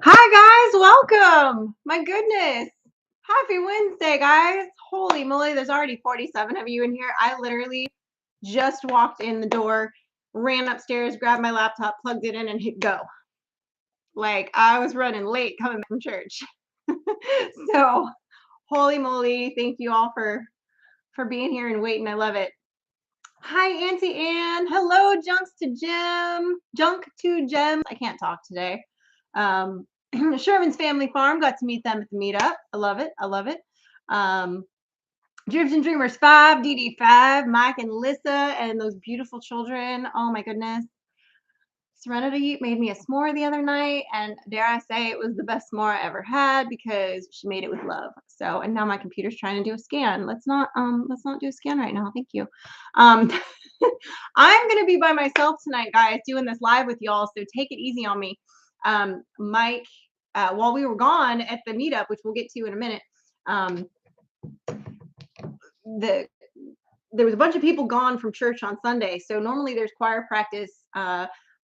Hi guys, welcome. My goodness. Happy Wednesday, guys. Holy moly, there's already 47 of you in here. I literally just walked in the door, ran upstairs, grabbed my laptop, plugged it in, and hit go. Like I was running late coming back from church. So, holy moly, thank you all for being here and waiting. I love it. Hi, Auntie Anne. Hello, Junk to Gems. I can't talk today. Um, Sherman's Family Farm. Got to meet them at the meetup. I love it. I love it. Um, Dribs and Dreamers 5, DD5, Mike and Lissa, and those beautiful children. Oh my goodness. Serenity made me a s'more the other night, and dare I say it was the best s'more I ever had because she made it with love. So, and now my computer's trying to do a scan. Let's not do a scan right now. Thank you. Um, I'm gonna be by myself tonight, guys, doing this live with y'all. So take it easy on me. Mike, while we were gone at the meetup, which we'll get to in a minute, um, the there was a bunch of people gone from church on Sunday. So normally there's choir practice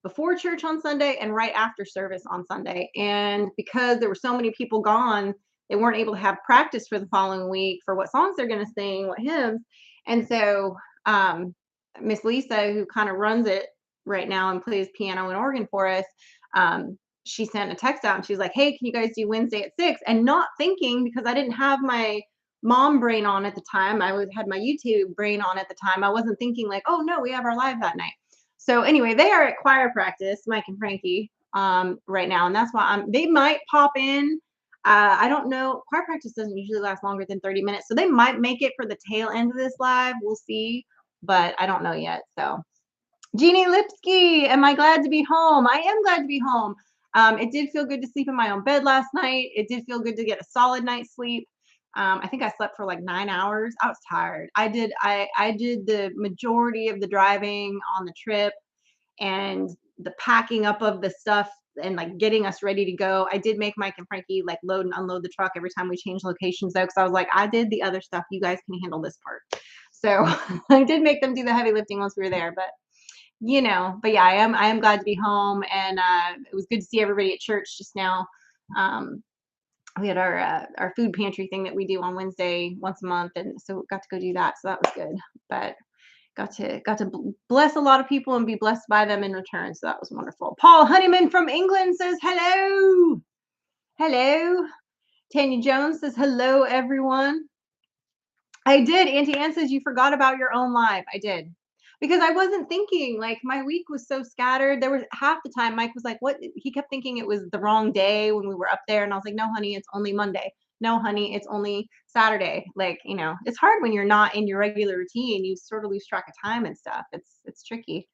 before church on Sunday and right after service on Sunday. And because there were so many people gone, they weren't able to have practice for the following week for what songs they're going to sing, what hymns. And so Miss Lisa, who kind of runs it right now and plays piano and organ for us, she sent a text out and she was like, "Hey, can you guys do Wednesday at 6?" And not thinking, because I didn't have my mom brain on at the time. Had my YouTube brain on at the time. I wasn't thinking like, oh no, we have our live that night. So anyway, they are at choir practice, Mike and Frankie, right now, and that's why they might pop in. I don't know. Choir practice doesn't usually last longer than 30 minutes, so they might make it for the tail end of this live. We'll see, but I don't know yet. So, Jeannie Lipsky, am I glad to be home? I am glad to be home. It did feel good to sleep in my own bed last night. It did feel good to get a solid night's sleep. I think I slept for like 9 hours. I was tired. I did the majority of the driving on the trip and the packing up of the stuff and like getting us ready to go. I did make Mike and Frankie like load and unload the truck every time we changed locations though, because I was like, I did the other stuff. You guys can handle this part. So I did make them do the heavy lifting once we were there, but yeah, I am glad to be home, and it was good to see everybody at church just now. Um, we had our food pantry thing that we do on Wednesday once a month, and so got to go do that. So that was good. But got to bless a lot of people and be blessed by them in return. So that was wonderful. Paul Honeyman from England says hello. Hello. Tanya Jones says hello, everyone. I did. Auntie Ann says you forgot about your own live. I did. Because I wasn't thinking, like my week was so scattered. There was half the time Mike was like, "What?" He kept thinking it was the wrong day when we were up there, and I was like, "No, honey, it's only Monday. No, honey, it's only Saturday." Like, it's hard when you're not in your regular routine. You sort of lose track of time and stuff. It's tricky.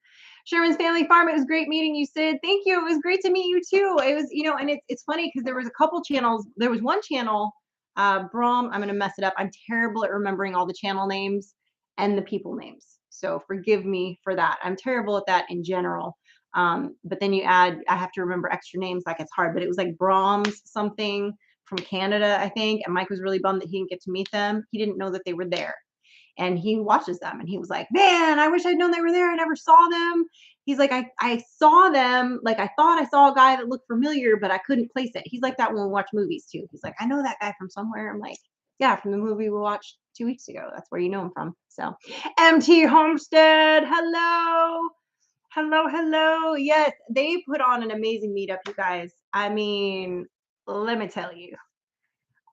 Sherman's Family Farm. It was great meeting you, Sid. Thank you. It was great to meet you too. It was, and it's funny because there was a couple channels. There was one channel, Brom. I'm gonna mess it up. I'm terrible at remembering all the channel names and the people names. So forgive me for that. I'm terrible at that in general. But then I have to remember extra names, like it's hard. But it was like Brahms something from Canada, I think. And Mike was really bummed that he didn't get to meet them. He didn't know that they were there. And he watches them and he was like, "Man, I wish I'd known they were there. I never saw them." He's like, I saw them, like I thought I saw a guy that looked familiar, but I couldn't place it. He's like that when we watch movies too. He's like, "I know that guy from somewhere." I'm like, "Yeah, from the movie we watched 2 weeks ago. That's where you know him from." So MT Homestead, hello. Hello, hello. Yes, they put on an amazing meetup, you guys. I mean, let me tell you.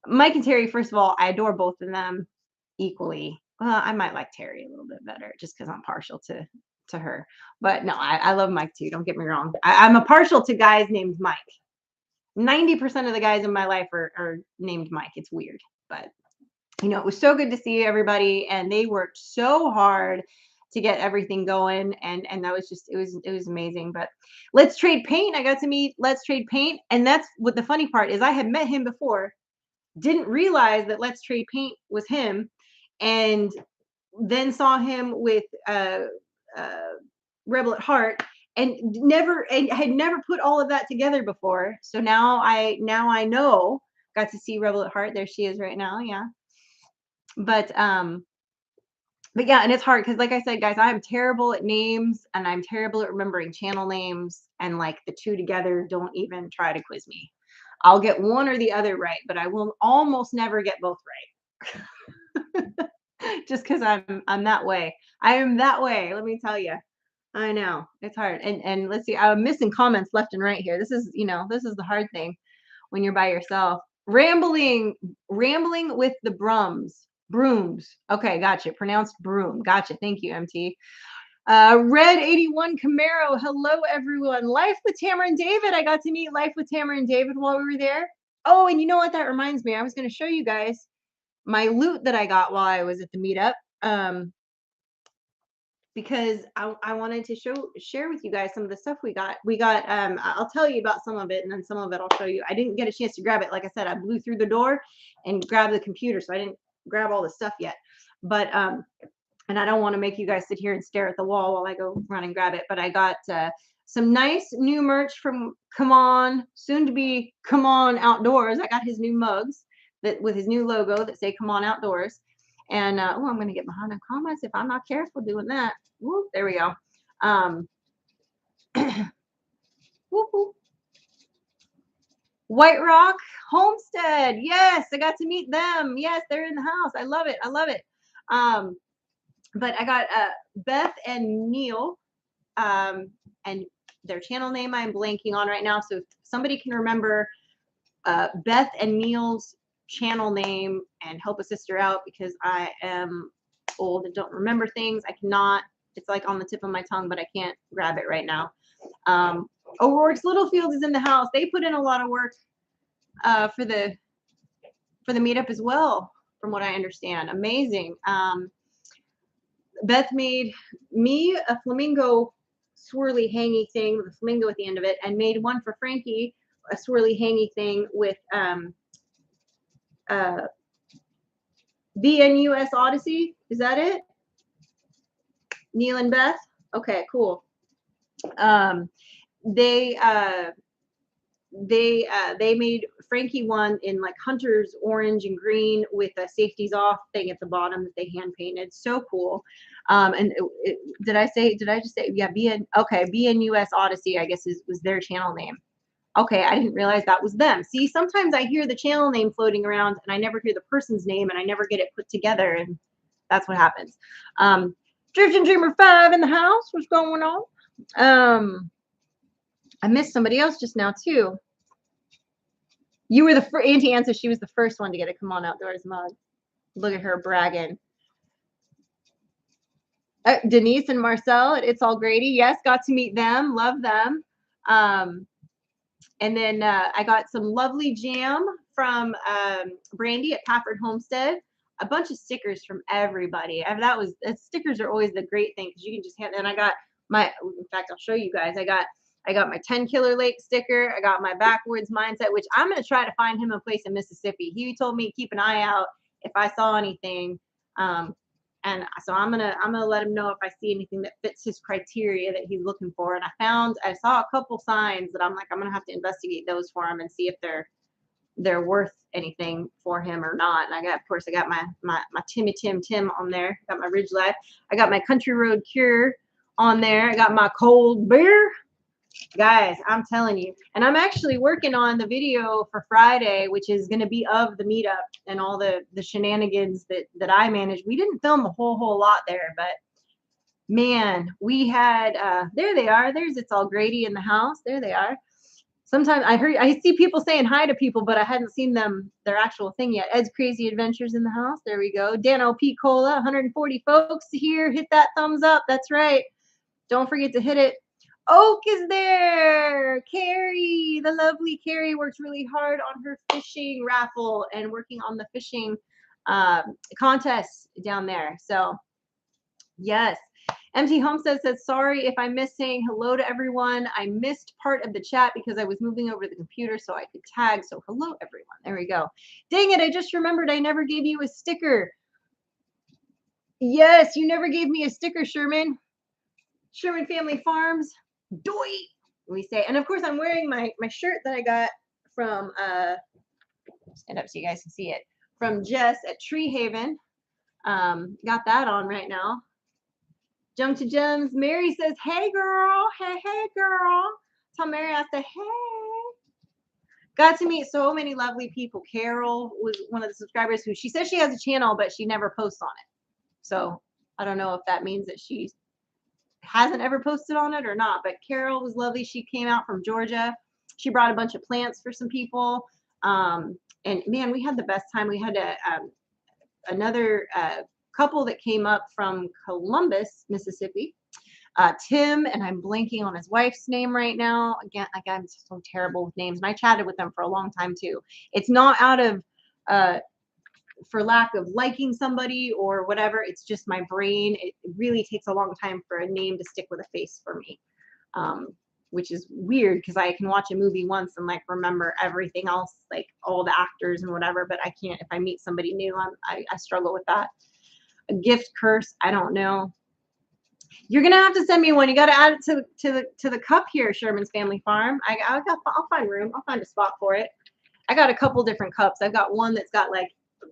Mike and Terry, first of all, I adore both of them equally. Well, I might like Terry a little bit better just because I'm partial to her. But no, I love Mike too. Don't get me wrong. I'm a partial to guys named Mike. 90% of the guys in my life are named Mike. It's weird, but it was so good to see everybody, and they worked so hard to get everything going, and that was just it was amazing. But Let's Trade Paint, I got to meet Let's Trade Paint, and that's what the funny part is. I had met him before, didn't realize that Let's Trade Paint was him, and then saw him with uh, Rebel at Heart, and had never put all of that together before. So now I know. Got to see Rebel at Heart. There she is right now. Yeah, but But yeah, and it's hard because, like I said, guys, I'm terrible at names and I'm terrible at remembering channel names, and like the two together, don't even try to quiz me. I'll get one or the other right, but I will almost never get both right. Just because I'm that way. I am that way, let me tell you. I know. It's hard. And let's see, I'm missing comments left and right here. This is, this is the hard thing when you're by yourself. Rambling with the brooms. Okay, gotcha. Pronounced broom. Gotcha. Thank you, MT. Red 81 Camaro. Hello, everyone. Life with Tamara and David. I got to meet Life with Tamara and David while we were there. Oh, and you know what? That reminds me. I was going to show you guys my loot that I got while I was at the meetup. Because I wanted to share with you guys some of the stuff we got. I'll tell you about some of it, and then some of it I'll show you. I didn't get a chance to grab it. Like I said, I blew through the door and grabbed the computer, so I didn't grab all the stuff yet. But and I don't want to make you guys sit here and stare at the wall while I go run and grab it. But I got some nice new merch from Come On, soon to be Come On Outdoors. I got his new mugs that with his new logo that say Come On Outdoors. And oh, I'm going to get behind the comments if I'm not careful doing that. Whoop, there we go. Whoop, whoop. White Rock Homestead. Yes, I got to meet them. Yes, they're in the house. I love it. I love it. But I got Beth and Neil, and their channel name I'm blanking on right now. So if somebody can remember Beth and Neil's channel name and help a sister out, because I am old and don't remember things. I cannot. It's like on the tip of my tongue, but I can't grab it right now. O'Rourke's Littlefield is in the house. They put in a lot of work for the meetup as well, from what I understand. Amazing. Beth made me a flamingo swirly hangy thing with a flamingo at the end of it, and made one for Frankie, a swirly hangy thing with VNUS Odyssey. Is that it? Neil and Beth? Okay, cool. They made Frankie one in like Hunter's orange and green with a safeties off thing at the bottom that they hand painted. So cool. And did I just say, yeah, BNUS Odyssey, I guess was their channel name. Okay, I didn't realize that was them. See, sometimes I hear the channel name floating around and I never hear the person's name and I never get it put together, and that's what happens. Drifting Dreamer 5 in the house. What's going on? I missed somebody else just now too. You were the first. Auntie Ann says she was the first one to get a Come On Outdoors mug. Look at her bragging. Denise and Marcel at It's All Grady. Yes, got to meet them. Love them. And then I got some lovely jam from Brandy at Pafford Homestead. A bunch of stickers from everybody. Stickers are always the great thing, because you can just hand. And I got in fact, I'll show you guys. I got my 10 Killer Lake sticker. I got my Backwoods Mindset, which I'm going to try to find him a place in Mississippi. He told me keep an eye out if I saw anything. And so I'm gonna let him know if I see anything that fits his criteria that he's looking for. And I saw a couple signs that I'm like, I'm gonna have to investigate those for him and see if they're worth anything for him or not. And of course I got my Timmy Tim on there. Got my Ridge Life. I got my Country Road Cure on there. I got my cold beer. Guys, I'm telling you. And I'm actually working on the video for Friday, which is going to be of the meetup and all the shenanigans that I managed. We didn't film a whole lot there, but man, we had there they are. There's It's All Grady in the house. There they are. Sometimes I see people saying hi to people, but I hadn't seen their actual thing yet. Ed's Crazy Adventures in the house. There we go. Dano P. Cola, 140 folks here. Hit that thumbs up. That's right. Don't forget to hit it. Oak is there. Carrie, the lovely Carrie, worked really hard on her fishing raffle and working on the fishing contest down there. So yes. MT Homestead says, sorry if I missed saying hello to everyone. I missed part of the chat because I was moving over the computer so I could tag. So hello, everyone. There we go. Dang it. I just remembered I never gave you a sticker. Yes, you never gave me a sticker, Sherman. Sherman Family Farms. Doi, we say. And of course, I'm wearing my shirt that I got from, stand up so you guys can see it, from Jess at Tree Haven. Got that on right now. Jump to Gems. Mary says, "Hey girl, hey girl." Tell Mary I said, "Hey." Got to meet so many lovely people. Carol was one of the subscribers who she says she has a channel, but she never posts on it. So I don't know if that means that she hasn't ever posted on it or not. But Carol was lovely. She came out from Georgia. She brought a bunch of plants for some people. And man, we had the best time. We had another couple that came up from Columbus, Mississippi. Tim, and I'm blanking on his wife's name right now. Again, like I'm so terrible with names, and I chatted with them for a long time too. It's not out of for lack of liking somebody or whatever. It's just my brain. It really takes a long time for a name to stick with a face for me, which is weird because I can watch a movie once and like remember everything else, like all the actors and whatever. But I can't if I meet somebody new. I struggle with that. A gift curse. I don't know. You're gonna have to send me one. You got to add it to the cup here, Sherman's Family Farm. I'll find room. I'll find a spot for it. I got a couple different cups. I've got one that's got like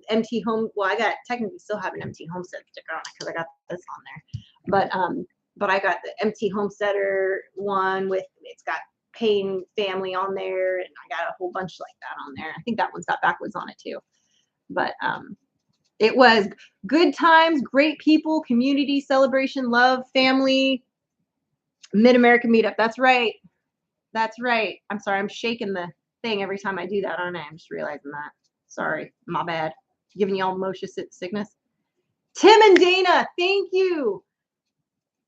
empty home. Well, I got technically still have an empty homestead sticker on it because I got this on there. But I got the empty homesteader one with it's got Payne family on there, and I got a whole bunch like that on there. I think that one's got backwoods on it too. But it was good times, great people, community, celebration, love, family, MidAmerica meetup. That's right. That's right. I'm sorry. I'm shaking the thing every time I do that, aren't I? I'm just realizing that. Sorry. My bad. Giving y'all motion sickness. Tim and Dana. Thank you.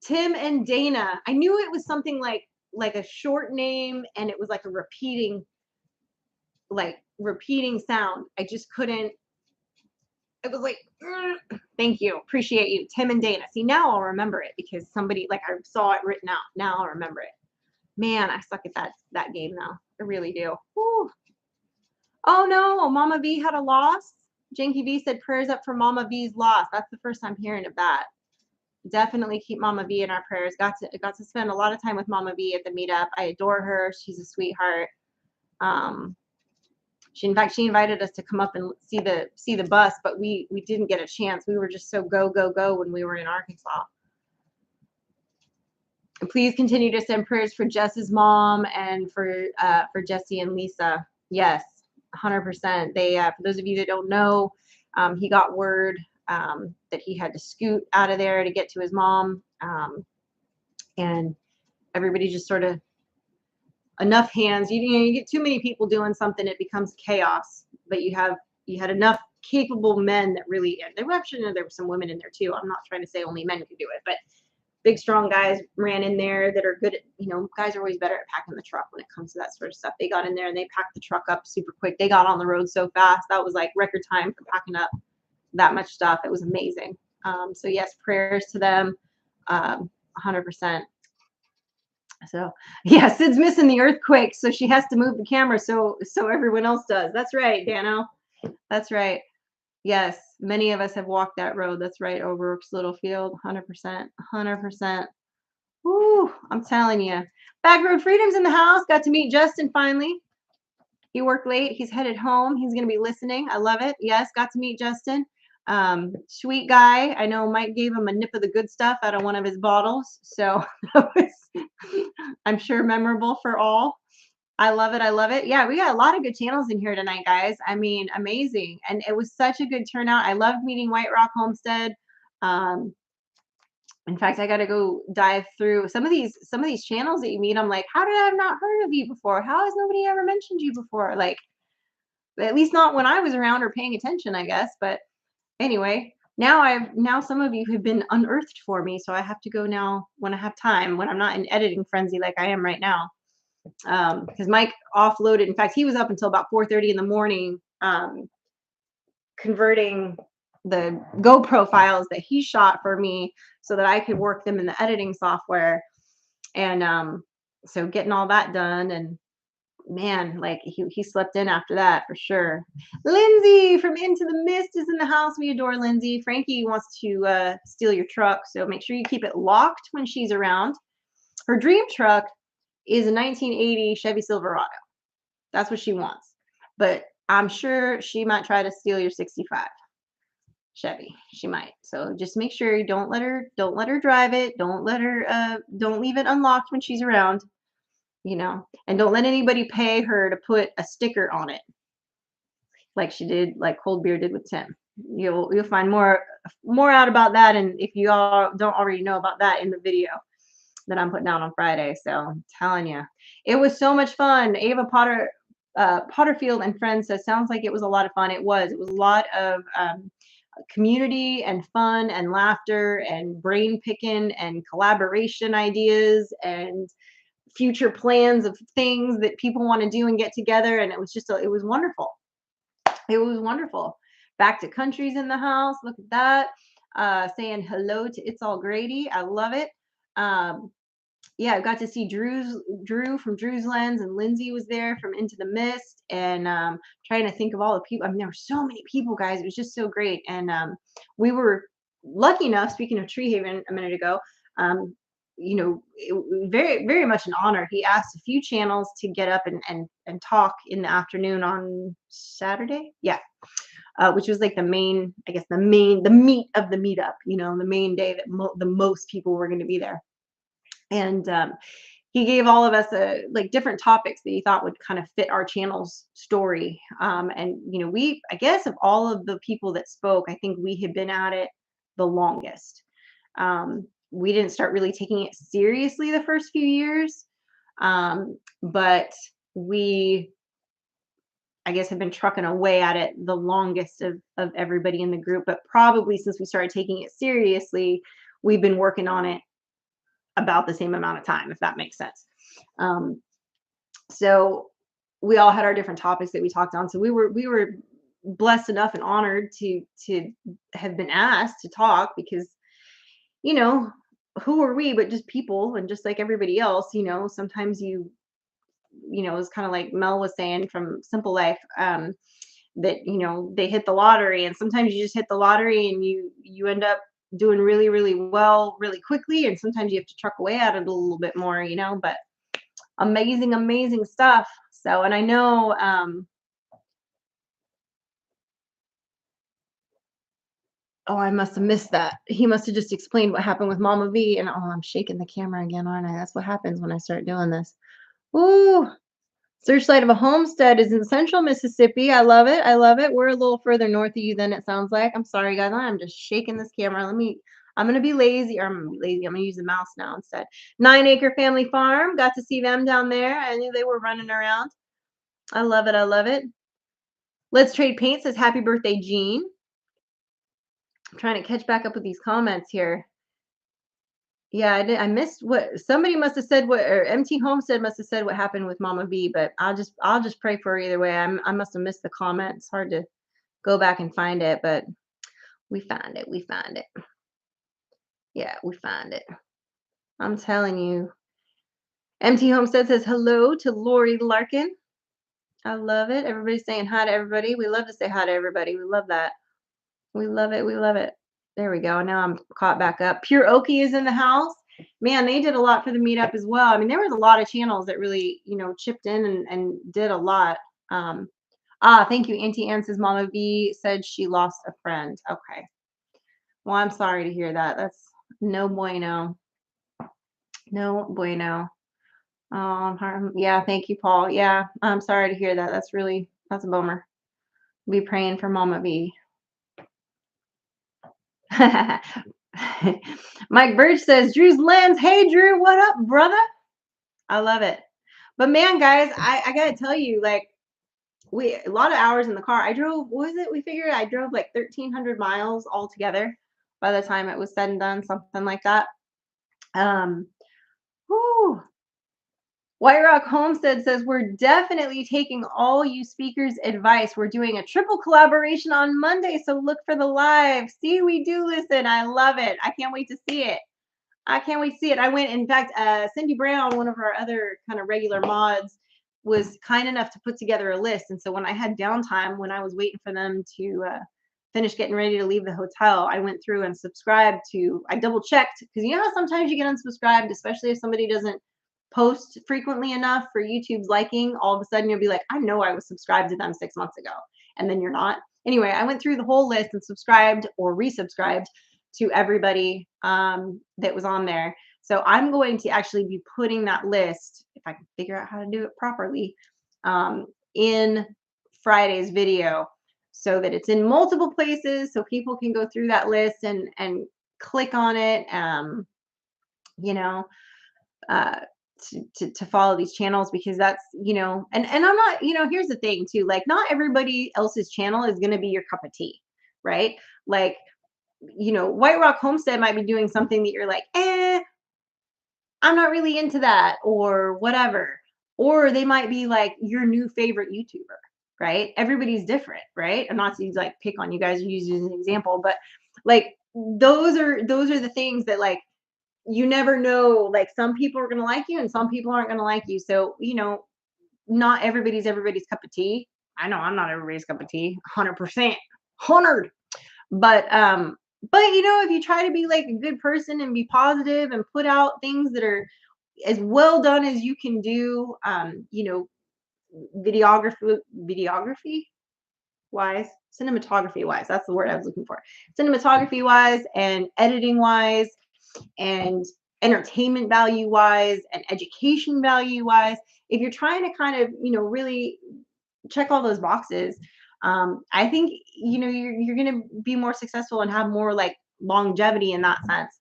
Tim and Dana. I knew it was something like a short name and it was like a repeating sound. I just couldn't. It was like, thank you, appreciate you, Tim and Dana. See, now I'll remember it because somebody like I saw it written out. Now I'll remember it. Man, I suck at that game now. I really do. Whew. Oh no, Mama V had a loss. Janky V said prayers up for Mama V's loss. That's the first time hearing of that. Definitely keep Mama V in our prayers. Got to spend a lot of time with Mama V at the meetup. I adore her. She's a sweetheart. She invited us to come up and see the bus, but we didn't get a chance. We were just so go when we were in Arkansas. And please continue to send prayers for Jess's mom and for Jesse and Lisa. Yes, 100%. They for those of you that don't know, he got word that he had to scoot out of there to get to his mom, and everybody just sort of enough hands. You get too many people doing something, it becomes chaos. But you had enough capable men that really. There were some women in there too. I'm not trying to say only men could do it, but big strong guys ran in there that are good at. Guys are always better at packing the truck when it comes to that sort of stuff. They got in there and they packed the truck up super quick. They got on the road so fast. That was like record time for packing up that much stuff. It was amazing. So yes, prayers to them, 100%. So yeah, Sid's missing the earthquake, so she has to move the camera so everyone else does. That's right, Dano. That's right. Yes, many of us have walked that road. That's right, over Littlefield, 100%, 100%. Woo, I'm telling you. Back Road Freedom's in the house. Got to meet Justin finally. He worked late. He's headed home. He's going to be listening. I love it. Yes, got to meet Justin. Sweet guy. I know Mike gave him a nip of the good stuff out of one of his bottles. So that was, I'm sure, memorable for all. I love it. I love it. Yeah, we got a lot of good channels in here tonight, guys. I mean, amazing. And it was such a good turnout. I loved meeting White Rock Homestead. In fact, I got to go dive through some of these channels that you meet. I'm like, how did I have not heard of you before? How has nobody ever mentioned you before? Like, at least not when I was around or paying attention, I guess. But anyway, now some of you have been unearthed for me, so I have to go now when I have time, when I'm not in editing frenzy like I am right now. Because Mike offloaded. In fact, he was up until about 4:30 in the morning, converting the GoPro files that he shot for me so that I could work them in the editing software. And so getting all that done, and man, like he slept in after that for sure. Lindsay from Into the Mist is in the house. We adore Lindsay. Frankie wants to steal your truck, so make sure you keep it locked when she's around. Her dream truck is a 1980 Chevy Silverado. That's what she wants. But I'm sure she might try to steal your 65. Chevy. She might. So just make sure you don't let her drive it. Don't leave it unlocked when she's around, and don't let anybody pay her to put a sticker on it like she did, like Cold Beer did with Tim. You'll find more out about that, and if you all don't already know about that, in the video that I'm putting out on Friday. So I'm telling you, it was so much fun. Ava Potterfield and friends says sounds like it was a lot of fun. It was. It was a lot of community and fun and laughter and brain picking and collaboration ideas and future plans of things that people want to do and get together. And it was it was wonderful. It was wonderful. Back to countries in the house. Look at that. Saying hello to It's All Grady. I love it. Um, yeah, I got to see Drew from Drew's Lens, and Lindsay was there from Into the Mist, and trying to think of all the people. I mean, there were so many people, guys. It was just so great, and we were lucky enough. Speaking of Tree Haven a minute ago, it was very very much an honor. He asked a few channels to get up and talk in the afternoon on Saturday. Yeah, which was like the main, I guess the meat of the meetup. The main day that the most people were going to be there. And he gave all of us like different topics that he thought would kind of fit our channel's story. And I guess of all of the people that spoke, I think we had been at it the longest. We didn't start really taking it seriously the first few years, but we, I guess, have been trucking away at it the longest of everybody in the group. But probably since we started taking it seriously, we've been working on it about the same amount of time, if that makes sense. So we all had our different topics that we talked on. So we were blessed enough and honored to have been asked to talk, because who are we but just people, and just like everybody else, sometimes it's kind of like Mel was saying from Simple Life, that they hit the lottery, and sometimes you just hit the lottery and you end up doing really really well really quickly, and sometimes you have to truck away at it a little bit more, but amazing stuff. So, and I know oh, I must have missed that. He must have just explained what happened with Mama V, and I'm shaking the camera again, aren't I? That's what happens when I start doing this. Ooh, Searchlight of a Homestead is in central Mississippi. I love it. I love it. We're a little further north of you than it sounds like. I'm sorry, guys. I'm just shaking this camera. I'm going to be lazy, or I'm going to be lazy. I'm going to use the mouse now instead. 9 Acre Family Farm. Got to see them down there. I knew they were running around. I love it. I love it. Let's Trade Paint says, happy birthday, Jean. I'm trying to catch back up with these comments here. Yeah, I missed what somebody must have said, or MT Homestead must have said what happened with Mama V, but I'll just pray for her either way. I must have missed the comment. It's hard to go back and find it, but we find it. We find it. Yeah, we find it. I'm telling you. MT Homestead says hello to Lori Larkin. I love it. Everybody's saying hi to everybody. We love to say hi to everybody. We love that. We love it. We love it. There we go. Now I'm caught back up. Pure Okie is in the house. Man, they did a lot for the meetup as well. I mean, there was a lot of channels that really, chipped in and did a lot. Thank you. Auntie Ann says Mama V said she lost a friend. Okay. Well, I'm sorry to hear that. That's no bueno. No bueno. Yeah, thank you, Paul. Yeah, I'm sorry to hear that. That's a bummer. Be praying for Mama V. Mike Birch says, Drew's Lens. Hey, Drew, what up, brother? I love it. But man, guys, I gotta tell you, like, a lot of hours in the car. I drove, what was it? We figured I drove like 1,300 miles altogether by the time it was said and done, something like that. Whew. White Rock Homestead says, we're definitely taking all you speakers' advice. We're doing a triple collaboration on Monday, so look for the live. See, we do listen. I love it. I can't wait to see it. I can't wait to see it. I went, in fact, Cindy Brown, one of our other kind of regular mods, was kind enough to put together a list. And so when I had downtime, when I was waiting for them to finish getting ready to leave the hotel, I went through and subscribed to, I double checked, because you know how sometimes you get unsubscribed, especially if somebody doesn't post frequently enough for YouTube's liking. All of a sudden you'll be like, I know I was subscribed to them 6 months ago. and then you're not. Anyway, I went through the whole list and subscribed or resubscribed to everybody that was on there. So I'm going to actually be putting that list, if I can figure out how to do it properly, in Friday's video, so that it's in multiple places so people can go through that list and click on it, you know, uh, to follow these channels, because that's, and I'm not, here's the thing too, like not everybody else's channel is going to be your cup of tea, right? Like, White Rock Homestead might be doing something that you're like, I'm not really into that, or whatever. Or they might be like your new favorite YouTuber, right? Everybody's different, right? I'm not to like pick on you guys or use you as an example, but like those are the things that, like, you never know. Like, some people are gonna like you and some people aren't gonna like you. So, not everybody's cup of tea. I know I'm not everybody's cup of tea, 100%, 100. But if you try to be like a good person and be positive and put out things that are as well done as you can do, videography wise, cinematography wise, that's the word I was looking for. Cinematography wise and editing wise and entertainment value wise and education value wise, if you're trying to kind of, really check all those boxes, I think, you're going to be more successful and have more like longevity in that sense,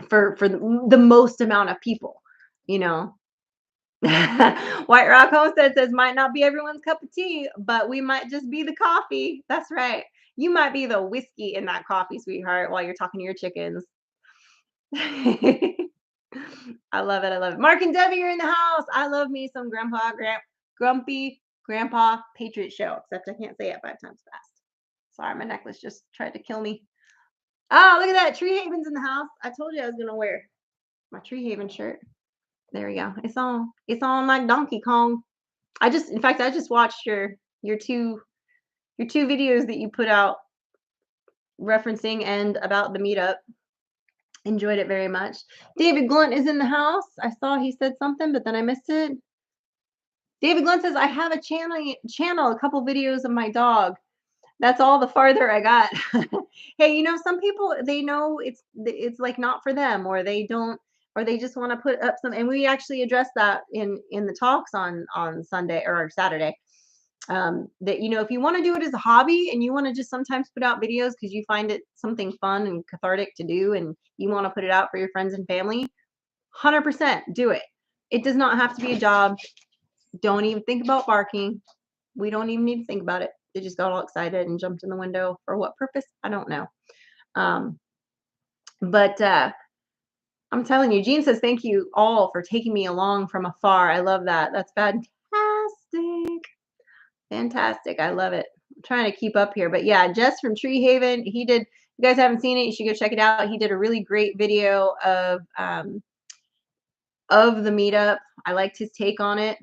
for the most amount of people, you know. White Rock Homestead says, might not be everyone's cup of tea, but we might just be the coffee. That's right. You might be the whiskey in that coffee, sweetheart, while you're talking to your chickens. I love it. I love it. Mark and Debbie are in the house. I love me some Grumpy Grandpa Patriot Show, except I can't say it 5 times fast. Sorry, my necklace just tried to kill me. Oh, look at that. Tree Haven's in the house. I told you I was gonna wear my Tree Haven shirt. There we go. It's on like Donkey Kong. In fact, I just watched your two videos that you put out referencing and about the meetup. Enjoyed it very much. David Glunt is in the house. I saw he said something, but then I missed it. David Glunt says, I have a channel, a couple videos of my dog. That's all the farther I got. Hey, some people, they know it's like not for them, or they don't, or they just want to put up some, and we actually addressed that in the talks on Sunday or Saturday. That, if you want to do it as a hobby and you want to just sometimes put out videos because you find it something fun and cathartic to do, and you want to put it out for your friends and family, 100% do it. It does not have to be a job. Don't even think about barking. We don't even need to think about it. They just got all excited and jumped in the window. For what purpose? I don't know. But I'm telling you, Jean says, thank you all for taking me along from afar. I love that. That's fantastic. Fantastic. I love it. I'm trying to keep up here. But yeah, Jess from Tree Haven, he did, you guys haven't seen it, you should go check it out. He did a really great video of the meetup. I liked his take on it.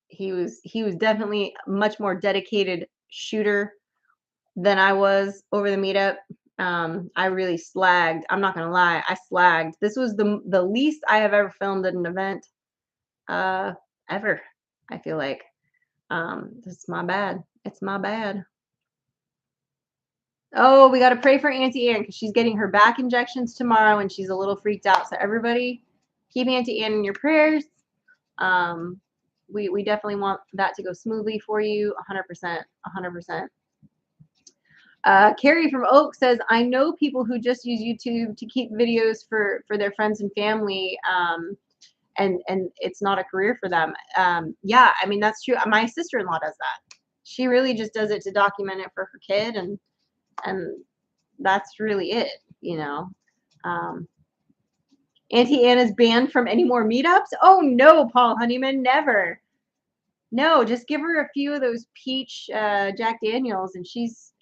He was definitely a much more dedicated shooter than I was over the meetup. I really slagged. I'm not gonna lie, I slagged. This was the least I have ever filmed at an event ever, I feel like. This is my bad. It's my bad. Oh, we got to pray for Auntie Anne because she's getting her back injections tomorrow and she's a little freaked out. So everybody, keep Auntie Anne in your prayers. We definitely want that to go smoothly for you, 100%, 100%. Carrie from Oak says, I know people who just use YouTube to keep videos for their friends and family, and it's not a career for them. Yeah, I mean, that's true. My sister-in-law does that. She really just does it to document it for her kid, and that's really it, Auntie Anna's banned from any more meetups? Oh no, Paul Honeyman, never. No, just give her a few of those peach Jack Daniels and she's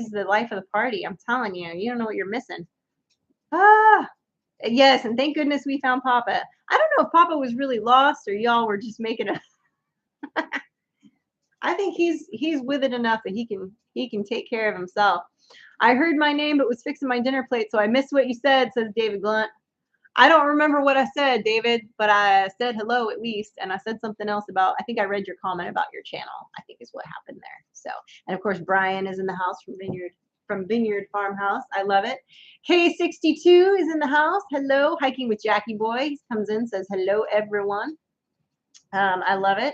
the life of the party. I'm telling you, you don't know what you're missing. Yes, and thank goodness we found Papa. I don't know if Papa was really lost or y'all were just making a I think he's with it enough that he can take care of himself. I heard my name but was fixing my dinner plate, so I missed what you said, says David Glunt. I don't remember what I said, David, but I said hello at least, and I said something else about, I think I read your comment about your channel, I think is what happened there. So, and of course, Brian is in the house from Vineyard Farmhouse. I love it. K62 is in the house. Hello, Hiking with Jackie Boy. He comes in, says hello, everyone. I love it.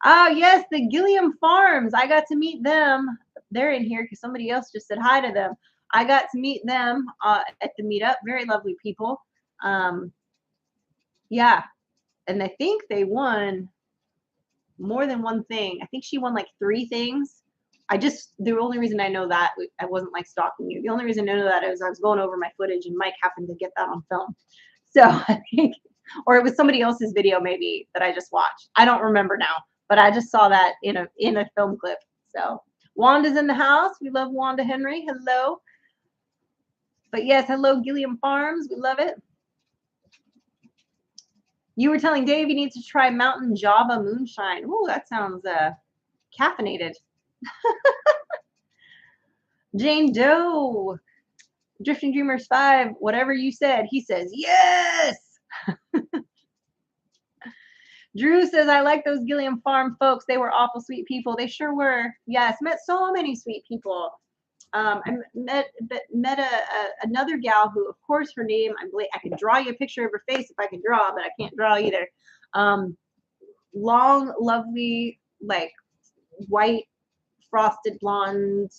Oh, yes, the Gilliam Farms. I got to meet them. They're in here because somebody else just said hi to them. I got to meet them at the meetup. Very lovely people. Yeah, and I think they won more than one thing. I think she won like 3 things. The only reason I know that, I wasn't like stalking you. The only reason I know that is I was going over my footage and Mike happened to get that on film. So I think, or it was somebody else's video maybe that I just watched. I don't remember now, but I just saw that in a film clip. So Wanda's in the house. We love Wanda Henry. Hello. But yes, hello Gilliam Farms. We love it. You were telling Dave he needs to try Mountain Java Moonshine. Ooh, that sounds caffeinated. Jane Doe, Drifting Dreamers 5, whatever you said, he says, yes! Drew says, I like those Gilliam Farm folks. They were awful sweet people. They sure were. Yes, met so many sweet people. I met another gal who, of course, her name, I could draw you a picture of her face if I could draw, but I can't draw either. Long, lovely, like white, frosted blonde,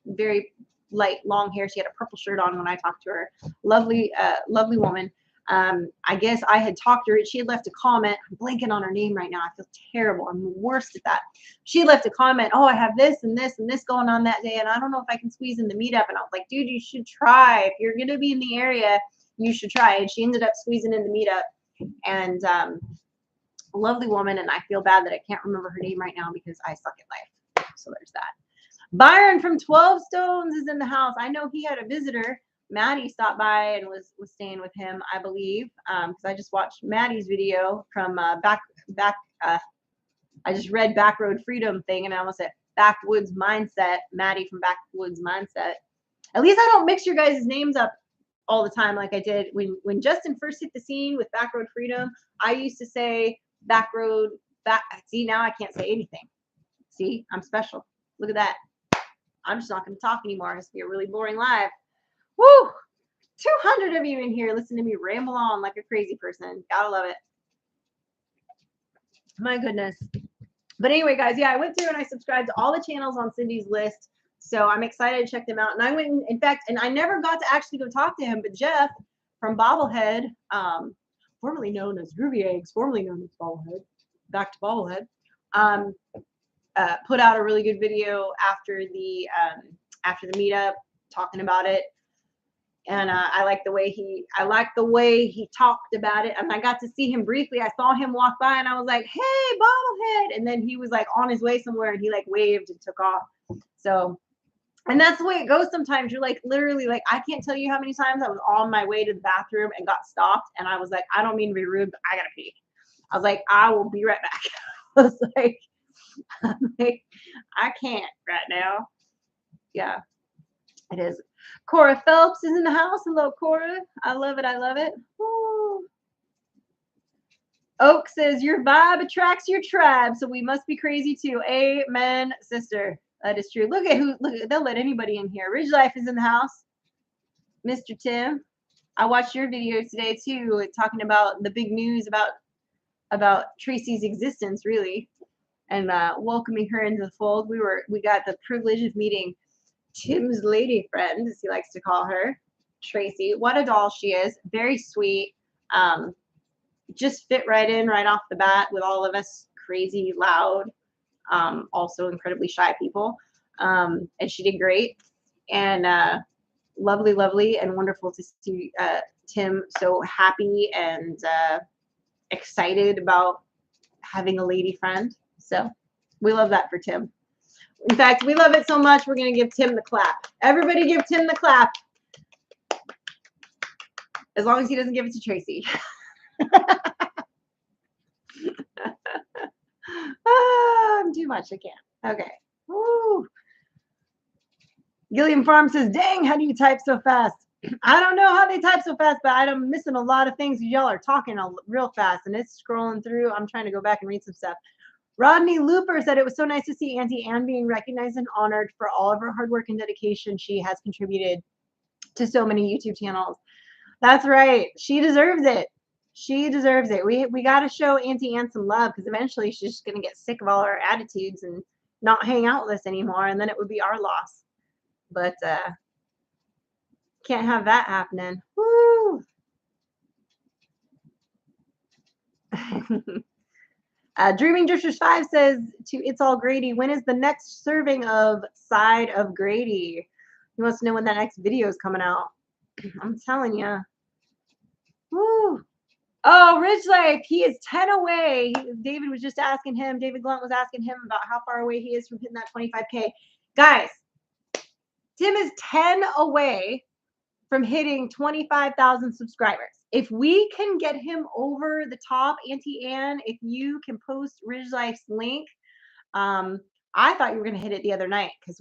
very light, long hair. She had a purple shirt on when I talked to her. Lovely, lovely woman. I guess I had talked to her. She had left a comment. I'm blanking on her name right now. I feel terrible. I'm the worst at that. She had left a comment. Oh, I have this and this and this going on that day, and I don't know if I can squeeze in the meetup. And I was like, dude, you should try. If you're going to be in the area, you should try. And she ended up squeezing in the meetup. And a lovely woman. And I feel bad that I can't remember her name right now because I suck at life. So there's that. Byron from 12 Stones is in the house. I know he had a visitor. Maddie stopped by and was staying with him, I believe, because I just watched Maddie's video from I just read Backroad Freedom thing, and I almost said Backwoods Mindset, Maddie from Backwoods Mindset. At least I don't mix your guys' names up all the time like I did when Justin first hit the scene with Backroad Freedom. I used to say Backroad, see, now I can't say anything. See, I'm special. Look at that. I'm just not going to talk anymore. It's going to be a really boring live. Woo! 200 of you in here listen to me ramble on like a crazy person. Gotta love it. My goodness. But anyway, guys, yeah, I went through and I subscribed to all the channels on Cindy's list. So I'm excited to check them out. And I went, in fact, and I never got to actually go talk to him, but Jeff from Bobblehead, formerly known as Groovy Eggs, formerly known as Bobblehead, back to Bobblehead, put out a really good video after the meetup talking about it. And I like the way he talked about it. And I got to see him briefly. I saw him walk by and I was like, hey, Bobblehead. And then he was like on his way somewhere and he like waved and took off. So, and that's the way it goes sometimes. You're like literally like, I can't tell you how many times I was on my way to the bathroom and got stopped. And I was like, I don't mean to be rude, but I gotta pee. I was like, I will be right back. I was like, I can't right now. Yeah, it is. Cora Phelps is in the house. Hello, Cora. I love it. I love it. Woo. Oak says, your vibe attracts your tribe, so we must be crazy too. Amen, sister. That is true. Look at they'll let anybody in here. Ridge Life is in the house. Mr. Tim. I watched your video today too, talking about the big news about Tracy's existence, really, and welcoming her into the fold. We got the privilege of meeting Tim's lady friend, as he likes to call her, Tracy. What a doll she is. Very sweet. Just fit right in right off the bat with all of us crazy, loud, also incredibly shy people. And she did great. And lovely, lovely, and wonderful to see Tim so happy and excited about having a lady friend. So we love that for Tim. In fact, we love it so much, we're going to give Tim the clap. Everybody give Tim the clap. As long as he doesn't give it to Tracy. I'm too much. I can't. Okay. Woo. Gilliam Farm says, dang, how do you type so fast? I don't know how they type so fast, but I'm missing a lot of things. Y'all are talking real fast, and it's scrolling through. I'm trying to go back and read some stuff. Rodney Looper said it was so nice to see Auntie Anne being recognized and honored for all of her hard work and dedication she has contributed to so many YouTube channels. That's right. She deserves it. She deserves it. We got to show Auntie Anne some love because eventually she's just going to get sick of all our attitudes and not hang out with us anymore, and then it would be our loss. But can't have that happening. Woo! Dreaming Drifters 5 says to It's All Grady, when is the next serving of Side of Grady? He wants to know when that next video is coming out. I'm telling you. Woo! Oh, Ridge Life, he is 10 away. David was just asking him, David Blunt was asking him about how far away he is from hitting that 25K. Guys, Tim is 10 away from hitting 25,000 subscribers. If we can get him over the top, Auntie Anne, if you can post Ridge Life's link, I thought you were going to hit it the other night because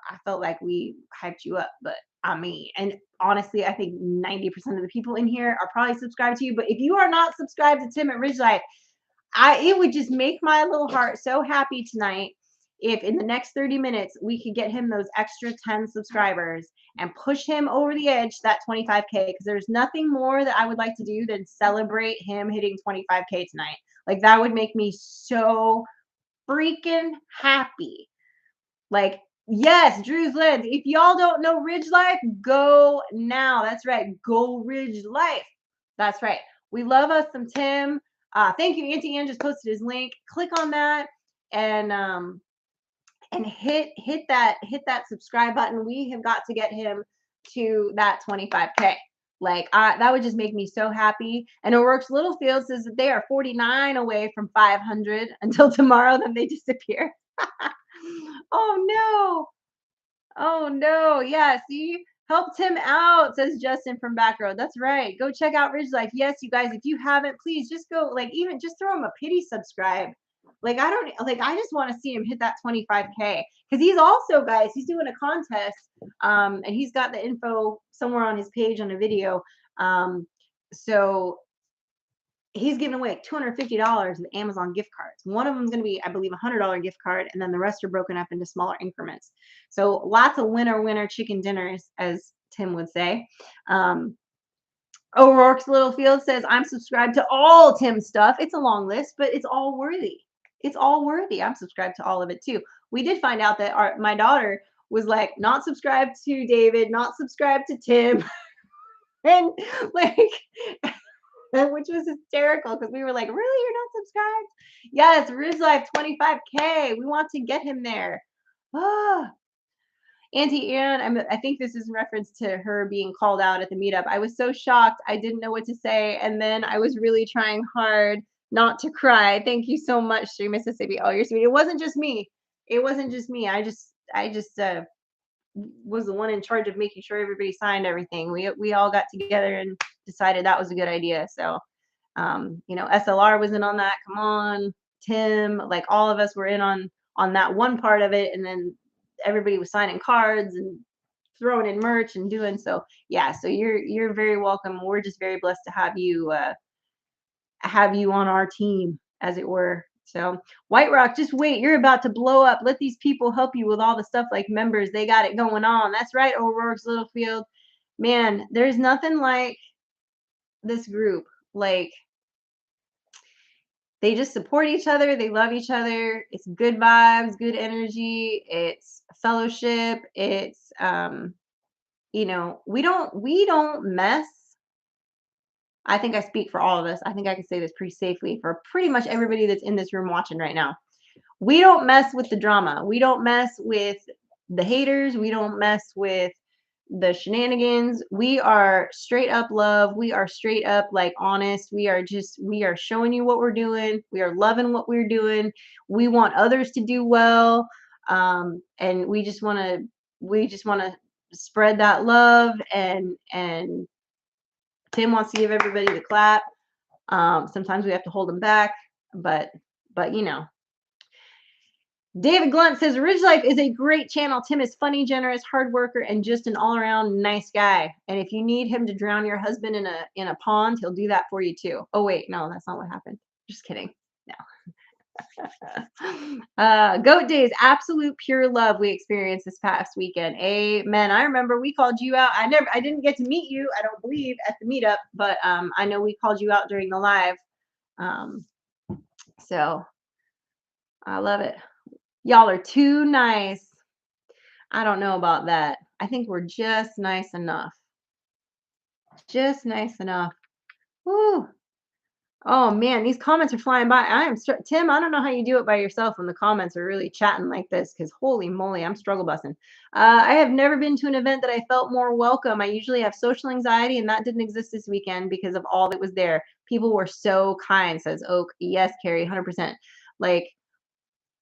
I felt like we hyped you up, but I mean, and honestly, I think 90% of the people in here are probably subscribed to you. But if you are not subscribed to Tim at Ridge Life, it would just make my little heart so happy tonight if in the next 30 minutes we could get him those extra 10 subscribers and push him over the edge to that 25K, because there's nothing more that I would like to do than celebrate him hitting 25K tonight. Like, that would make me so freaking happy. Like, yes, Drew's Lens. If y'all don't know Ridge Life, go now. That's right. Go Ridge Life. That's right. We love us some Tim. Thank you. Auntie Anne just posted his link. Click on that and hit that subscribe button. We have got to get him to that 25K. Like, that would just make me so happy. And O'Rourke's Littlefield says that they are 49 away from 500 until tomorrow, then they disappear. Oh no. Oh no. Yeah, see? Help Tim out, says Justin from Back Row. That's right. Go check out Ridge Life. Yes, you guys, if you haven't, please just go, like, even just throw him a pity subscribe. Like, I just want to see him hit that 25K. Because he's also, guys, he's doing a contest. And he's got the info somewhere on his page on a video. So he's giving away $250 of Amazon gift cards. One of them is going to be, I believe, a $100 gift card, and then the rest are broken up into smaller increments. So lots of winner chicken dinners, as Tim would say. O'Rourke's Littlefield says, I'm subscribed to all Tim's stuff. It's a long list, but it's all worthy. It's all worthy. I'm subscribed to all of it too. We did find out that my daughter was like not subscribed to David, not subscribed to Tim. And like, which was hysterical because we were like, really, you're not subscribed? Yes, Ridge Life 25K. We want to get him there. Ah. Auntie Anne, I think this is in reference to her being called out at the meetup. I was so shocked. I didn't know what to say. And then I was really trying hard not to cry. Thank you so much, Stream Mississippi. Oh, you're sweet. It wasn't just me. It wasn't just me. I just was the one in charge of making sure everybody signed everything. We all got together and decided that was a good idea. So, SLR was in on that. Come on, Tim, like all of us were in on that one part of it, and then everybody was signing cards and throwing in merch and doing so. Yeah, so you're very welcome. We're just very blessed to have you on our team, as it were. So White Rock, just wait. You're about to blow up. Let these people help you with all the stuff like members. They got it going on. That's right, O'Rourke's Littlefield. Man, there's nothing like this group. Like, they just support each other. They love each other. It's good vibes, good energy. It's fellowship. It's we don't mess. I think I speak for all of us. I think I can say this pretty safely for pretty much everybody that's in this room watching right now. We don't mess with the drama. We don't mess with the haters. We don't mess with the shenanigans. We are straight up love. We are straight up like honest. We are showing you what we're doing. We are loving what we're doing. We want others to do well. And we just want to spread that love, and Tim wants to give everybody the clap. Sometimes we have to hold them back, but David Glunt says Ridge Life is a great channel. Tim is funny, generous, hard worker, and just an all-around nice guy. And if you need him to drown your husband in a pond, he'll do that for you too. Oh wait, no, that's not what happened. Just kidding. No. Goat Days, absolute pure love we experienced this past weekend. Amen. I remember we called you out. I didn't get to meet you, I don't believe, at the meetup, but I know we called you out during the live. Um, so I love it. Y'all are too nice. I don't know about that. I think we're just nice enough. Just nice enough. Woo. Oh man, these comments are flying by. Tim. I don't know how you do it by yourself when the comments are really chatting like this. Because holy moly, I'm struggle bussing. I have never been to an event that I felt more welcome. I usually have social anxiety, and that didn't exist this weekend because of all that was there. People were so kind. Says Oak. Yes, Carrie, 100%. Like,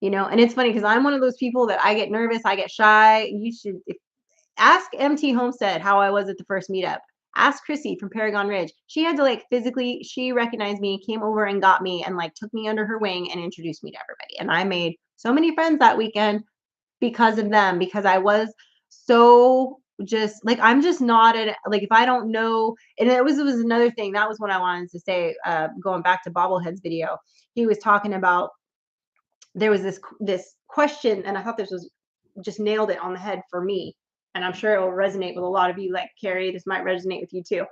and it's funny because I'm one of those people that I get nervous, I get shy. You should ask MT Homestead how I was at the first meetup. Ask Chrissy from Paragon Ridge. She had to physically, she recognized me, came over and got me and took me under her wing and introduced me to everybody. And I made so many friends that weekend because of them, because I was so just I'm just not if I don't know. And it was another thing. That was what I wanted to say, going back to Bobblehead's video. He was talking about, there was this question, and I thought this was just nailed it on the head for me, and I'm sure it will resonate with a lot of you. Like Carrie, this might resonate with you too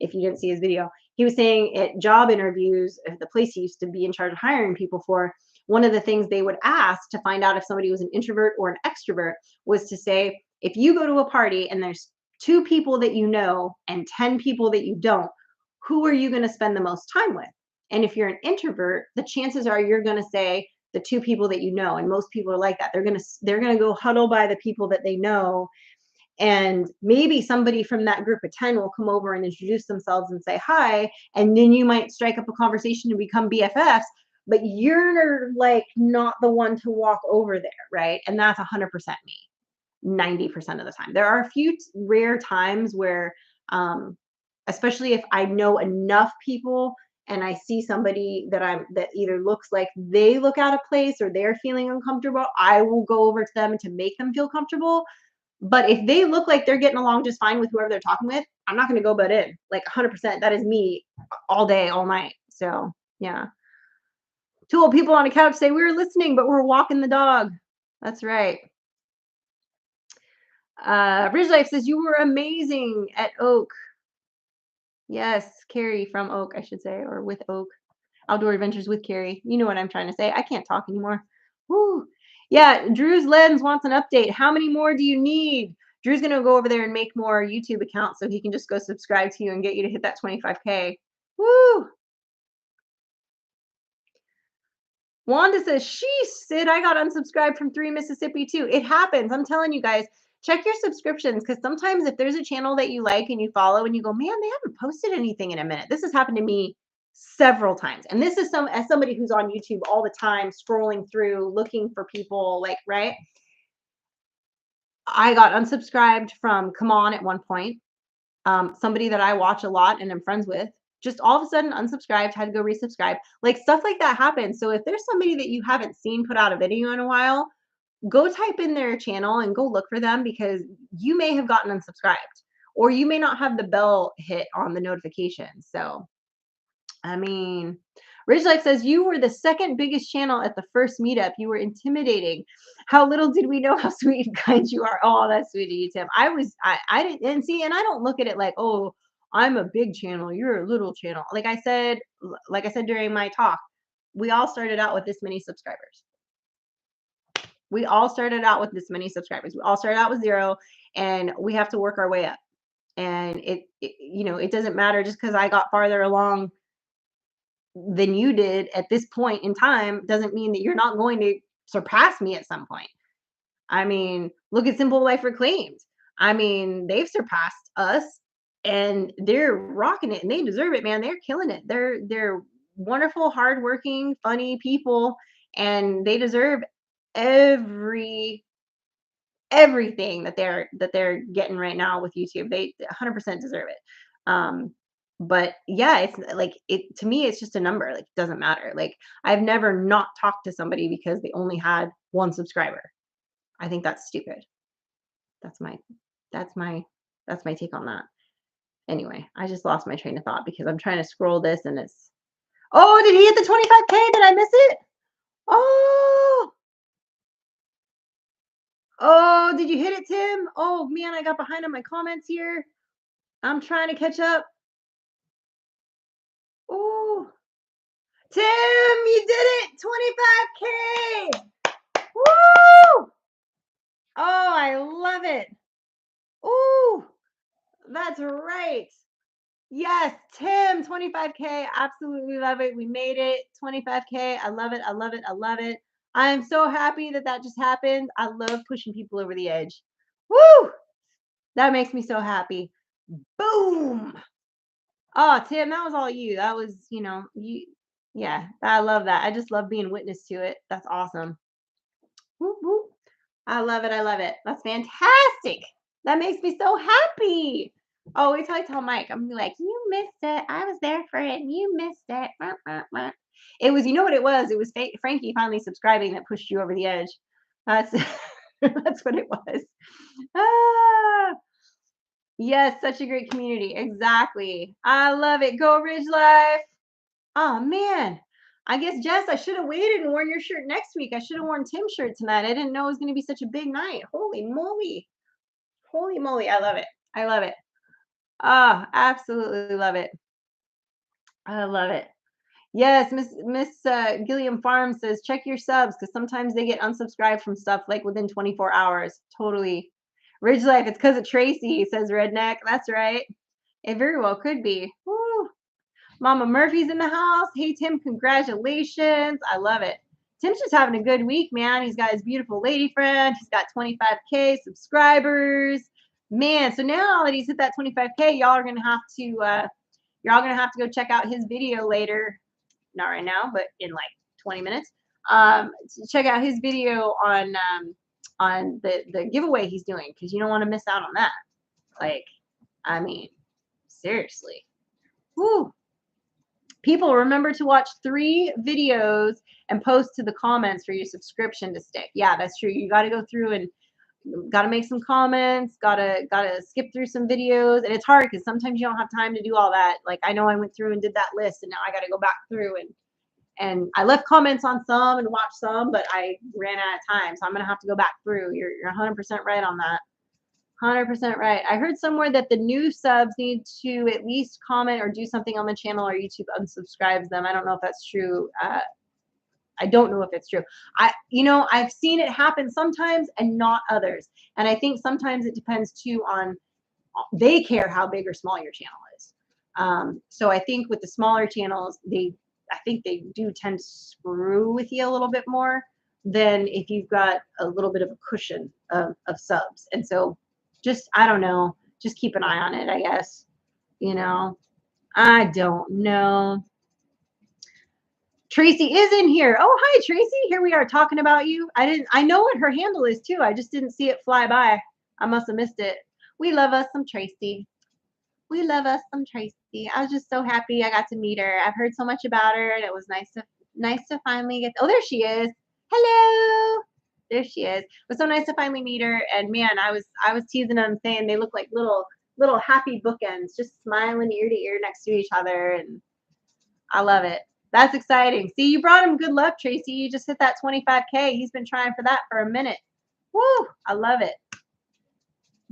if you didn't see his video. He was saying at job interviews, at the place he used to be in charge of hiring people for, one of the things they would ask to find out if somebody was an introvert or an extrovert was to say, if you go to a party and there's 2 people that you know and 10 people that you don't, who are you going to spend the most time with? And if you're an introvert, the chances are you're going to say the 2 people that you know. And most people are like that. They're going to go huddle by the people that they know. And maybe somebody from that group of 10 will come over and introduce themselves and say hi. And then you might strike up a conversation and become BFFs, but you're not the one to walk over there. Right. And that's 100% me. 90% of the time. There are a few rare times where, especially if I know enough people and I see somebody that either looks like they look out of place or they're feeling uncomfortable, I will go over to them to make them feel comfortable. But if they look like they're getting along just fine with whoever they're talking with, I'm not going to go butt in. 100%. That is me all day, all night. So yeah. 2 old people on a couch say we were listening, but we're walking the dog. That's right. Ridge Life says you were amazing at Oak. Yes, Carrie from Oak, I should say, or with Oak. Outdoor Adventures with Carrie. You know what I'm trying to say. I can't talk anymore. Woo. Yeah, Drew's Lens wants an update. How many more do you need? Drew's going to go over there and make more YouTube accounts so he can just go subscribe to you and get you to hit that 25K. Woo. Wanda says, sheesh, Sid, I got unsubscribed from 3 Mississippi too. It happens. I'm telling you guys, check your subscriptions, because sometimes if there's a channel that you like and you follow and you go, man, they haven't posted anything in a minute. This has happened to me several times. And this is as somebody who's on YouTube all the time, scrolling through, looking for people, right? I got unsubscribed from Come On at one point. Somebody that I watch a lot and am friends with, just all of a sudden unsubscribed, had to go resubscribe. Stuff like that happens. So if there's somebody that you haven't seen put out a video in a while, go type in their channel and go look for them, because you may have gotten unsubscribed or you may not have the bell hit on the notification. So, I mean, Ridge Life says you were the second biggest channel at the first meetup. You were intimidating. How little did we know how sweet and kind you are. Oh, that's sweet of you, Tim. I didn't see, and I don't look at it like, oh, I'm a big channel, you're a little channel. Like I said during my talk, we all started out with this many subscribers. We all started out with this many subscribers. We all started out with 0, and we have to work our way up. And it doesn't matter just because I got farther along than you did at this point in time, doesn't mean that you're not going to surpass me at some point. I mean, look at Simple Life Reclaimed. I mean, they've surpassed us and they're rocking it and they deserve it, man. They're killing it. They're wonderful, hardworking, funny people, and they deserve everything that they're getting right now with YouTube. They 100% deserve it. But yeah, it's like it to me, it's just a number. Like, it doesn't matter. Like, I've never not talked to somebody because they only had one subscriber. I think that's stupid. That's my that's my that's my take on that. Anyway, I just lost my train of thought because I'm trying to scroll this and it's oh, did he hit the 25K? Did I miss it? Oh, oh, did you hit it, Tim? Oh man, I got behind on my comments here. I'm trying to catch up. Oh, Tim, you did it! 25K! Woo! Oh, I love it. Ooh, that's right. Yes, Tim, 25K. Absolutely love it. We made it. 25K. I love it. I love it. I love it. I am so happy that that just happened. I love pushing people over the edge. Woo! That makes me so happy. Boom. Oh, Tim, that was all you. That was, you. Yeah, I love that. I just love being witness to it. That's awesome. Whoop, whoop. I love it. I love it. That's fantastic. That makes me so happy. Oh, wait till I tell Mike. I'm gonna be like, you missed it. I was there for it, and you missed it. Wah, wah, wah." It was, you know what it was? It was Frankie finally subscribing that pushed you over the edge. That's that's what it was. Ah, yes, such a great community. Exactly. I love it. Go Ridge Life. Oh man. I guess Jess, I should have waited and worn your shirt next week. I should have worn Tim's shirt tonight. I didn't know it was going to be such a big night. Holy moly. Holy moly. I love it. I love it. Ah, absolutely love it. I love it. Yes, Miss Gilliam Farm says check your subs because sometimes they get unsubscribed from stuff like within 24 hours. Totally. Ridge Life, it's because of Tracy, says Redneck. That's right. It very well could be. Woo. Mama Murphy's in the house. Hey, Tim, congratulations. I love it. Tim's just having a good week, man. He's got his beautiful lady friend. He's got 25K subscribers. Man, so now that he's hit that 25K, y'all are gonna have to go check out his video later. Not right now, but in like 20 minutes. Check out his video on the giveaway he's doing because you don't want to miss out on that. Like, I mean, seriously. Woo. People, remember to watch 3 videos and post to the comments for your subscription to stick. Yeah, that's true. You got to go through and got to make some comments, got to skip through some videos. And it's hard because sometimes you don't have time to do all that. Like, I know I went through and did that list and now I got to go back through and I left comments on some and watched some, but I ran out of time. So I'm going to have to go back through. You're 100% right on that. 100% right. I heard somewhere that the new subs need to at least comment or do something on the channel or YouTube unsubscribes them. I don't know if that's true. I don't know if it's true. I've seen it happen sometimes and not others. And I think sometimes it depends too on they care how big or small your channel is. So I think with the smaller channels, I think they do tend to screw with you a little bit more than if you've got a little bit of a cushion of subs. And so I don't know, just keep an eye on it, I guess. I don't know. Tracy is in here. Oh, hi, Tracy. Here we are talking about you. I know what her handle is too. I just didn't see it fly by. I must have missed it. We love us some Tracy. We love us some Tracy. I was just so happy I got to meet her. I've heard so much about her, and it was nice to finally get. Oh, there she is. Hello. There she is. It was so nice to finally meet her. And man, I was teasing them, saying they look like little happy bookends, just smiling ear to ear next to each other, and I love it. That's exciting. See, you brought him good luck, Tracy. You just hit that 25K. He's been trying for that for a minute. Woo! I love it.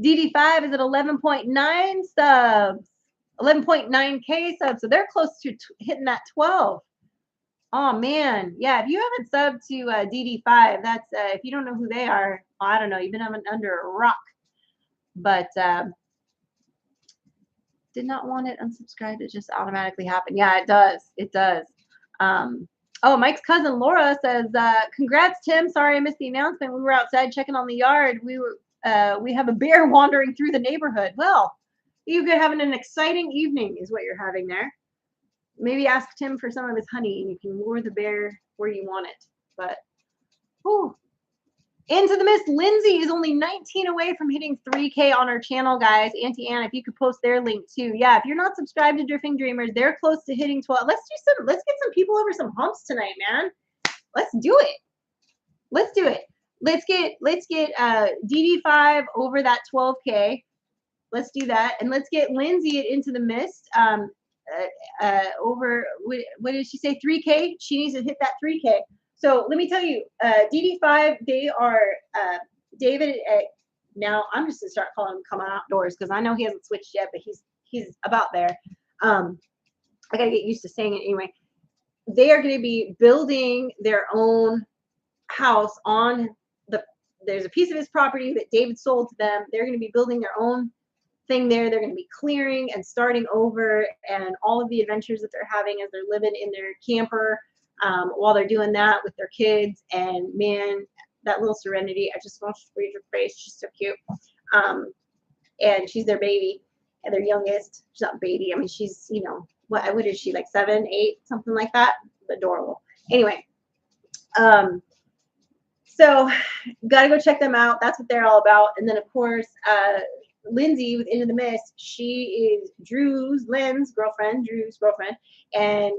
DD5 is at 11.9 subs, 11.9K subs. So they're close to hitting that 12. Oh man, yeah. If you haven't subbed to DD5, that's if you don't know who they are, I don't know. You've been under a rock. But did not want it unsubscribed. It just automatically happened. Yeah, it does. It does. Oh, Mike's cousin Laura says, "Congrats, Tim. Sorry I missed the announcement. We were outside checking on the yard. We have a bear wandering through the neighborhood. Well, you're having an exciting evening, is what you're having there. Maybe ask Tim for some of his honey, and you can lure the bear where you want it. But, whew, Into the Mist, Lindsay is only 19 away from hitting 3K on her channel, guys. Auntie Ann, if you could post their link too. Yeah, if you're not subscribed to Drifting Dreamers, they're close to hitting 12. Let's get some people over some humps tonight, man. Let's do it. Let's do it. Let's get DD5 over that 12K. Let's do that. And let's get Lindsay Into the Mist over, what did she say, 3K? She needs to hit that 3K. So let me tell you, DD5, they are, David, now I'm just going to start calling him Come Outdoors because I know he hasn't switched yet, but he's about there. I got to get used to saying it anyway. They are going to be building their own house on there's a piece of his property that David sold to them. They're going to be building their own thing there. They're going to be clearing and starting over, and all of the adventures that they're having as they're living in their camper while they're doing that with their kids. And man, that little Serenity, I just want to read her face. She's so cute. And she's their baby and their youngest. She's not a baby. I mean, she's, you know, what is she, like 7, 8, something like that? Adorable. Anyway, so gotta go check them out. That's what they're all about. And then of course, Lindsay with Into the Mist, she is Drew's girlfriend, and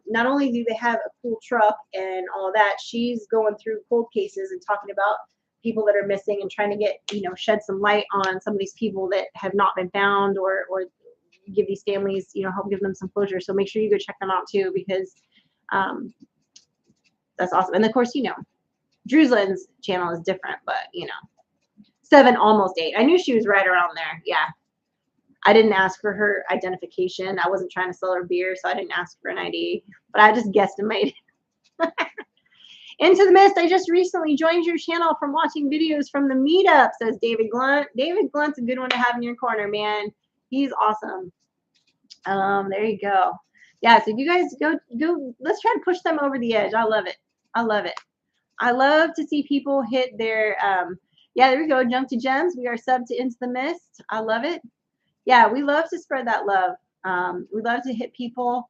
not only do they have a cool truck and all of that, she's going through cold cases and talking about people that are missing and trying to get, you know, shed some light on some of these people that have not been found, or give these families, you know, help give them some closure. So make sure you go check them out too, because that's awesome. And of course, you know, Drew's Lynn's channel is different, but you know, 7, almost 8. I knew she was right around there. Yeah. I didn't ask for her identification. I wasn't trying to sell her beer, so I didn't ask for an ID, but I just guesstimated. Into the Mist, I just recently joined your channel from watching videos from the MeetUp, says David Glunt. David Glunt's a good one to have in your corner, man. He's awesome. There you go. Yeah, so if you guys go, let's try to push them over the edge. I love it. I love it. I love to see people hit their, yeah, there we go. Jump to Gems. We are subbed to Into the Mist. I love it. Yeah, we love to spread that love. We love to hit people,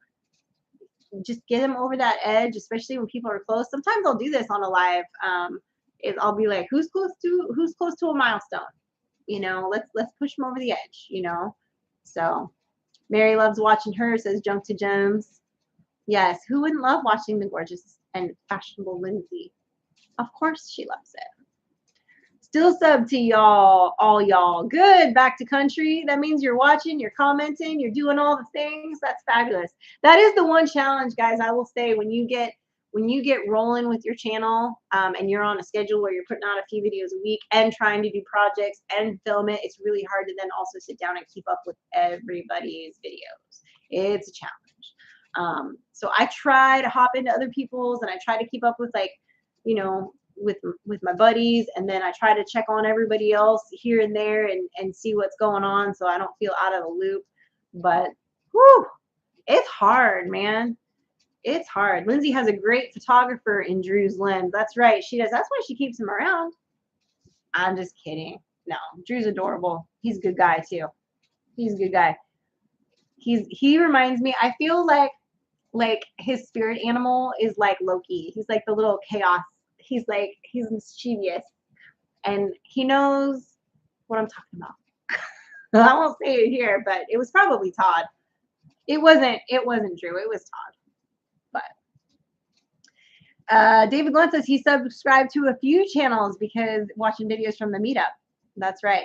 just get them over that edge, especially when people are close. Sometimes I'll do this on a live. I'll be like, who's close to a milestone? You know, let's push them over the edge, you know. So Mary loves watching her, says Jump to Gems. Yes, who wouldn't love watching the gorgeous and fashionable Lindsay? Of course she loves it. Still sub to y'all, all y'all. Good, back to country. That means you're watching, you're commenting, you're doing all the things. That's fabulous. That is the one challenge, guys, I will say, when you get rolling with your channel, and you're on a schedule where you're putting out a few videos a week and trying to do projects and film it, it's really hard to then also sit down and keep up with everybody's videos. It's a challenge. So I try to hop into other people's, and I try to keep up with, like, you know, with my buddies, and then I try to check on everybody else here and there and see what's going on, so I don't feel out of the loop. But whew, it's hard, man. It's hard. Lindsay has a great photographer in Drew's Lens. That's right, she does. That's why she keeps him around. I'm just kidding. No, Drew's adorable. He's a good guy too. He's a good guy. He reminds me, I feel like his spirit animal is like Loki. He's like the little chaos. He's mischievous, and he knows what I'm talking about. I won't say it here, but it was probably Todd. It wasn't Drew. It was Todd. But David Glunt says he subscribed to a few channels because watching videos from the MeetUp. That's right.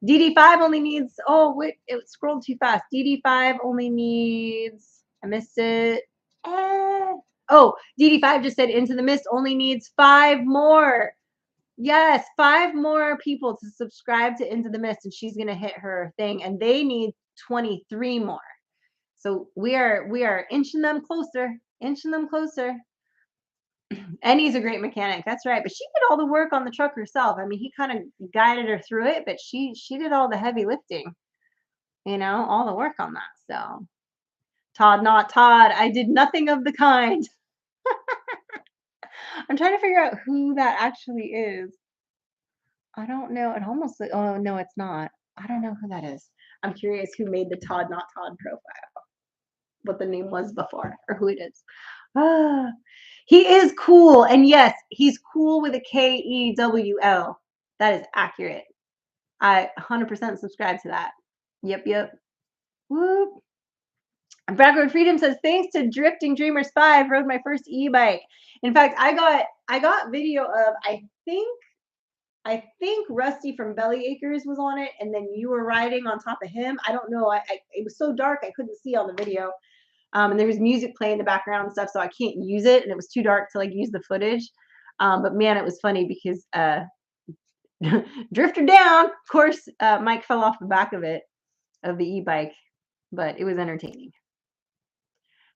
DD5 only needs, oh wait, it scrolled too fast. DD5 only needs, I missed it. Oh, DD5 just said Into the Mist only needs 5 more. Yes, 5 more people to subscribe to Into the Mist, and she's gonna hit her thing. And they need 23 more. So we are inching them closer, And he's a great mechanic. That's right. But she did all the work on the truck herself. I mean, he kind of guided her through it, but she did all the heavy lifting. You know, all the work on that. So Todd, not Todd. I did nothing of the kind. I'm trying to figure out who that actually is. I don't know. It almost, oh no, it's not. I don't know who that is. I'm curious who made the Todd, not Todd profile, what the name was before, or who it is. Ah, he is cool. And yes, he's cool with a Kewl. That is accurate. I 100% subscribe to that. Yep, yep. Whoop. Backward Freedom says, thanks to Drifting Dreamers 5, rode my first e-bike. In fact, I got video of I think Rusty from Belly Acres was on it, and then you were riding on top of him. I don't know. It was so dark I couldn't see on the video. And there was music playing in the background and stuff, so I can't use it, and it was too dark to like use the footage. But man, it was funny because drifted down. Of course, Mike fell off the back of the e-bike, but it was entertaining.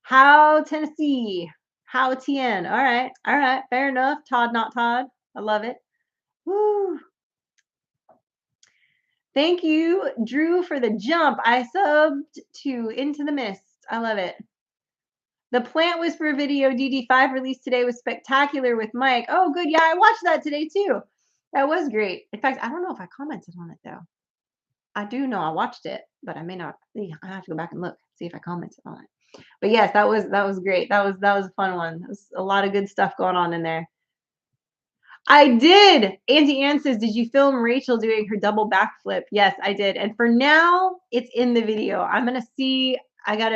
How Tennessee? How TN? All right, fair enough. Todd, not Todd. I love it. Woo. Thank you, Drew, for the jump. I subbed to Into the Mist. I love it. The Plant Whisperer video DD5 released today was spectacular with Mike. Oh, good. Yeah, I watched that today too. That was great. In fact, I don't know if I commented on it though. I do know I watched it, but I may not. I have to go back and look, see if I commented on it. But yes, that was great. That was a fun one. There was a lot of good stuff going on in there. I did. Auntie Ann says, did you film Rachel doing her double backflip? Yes, I did. And for now, it's in the video. I'm gonna see. I've got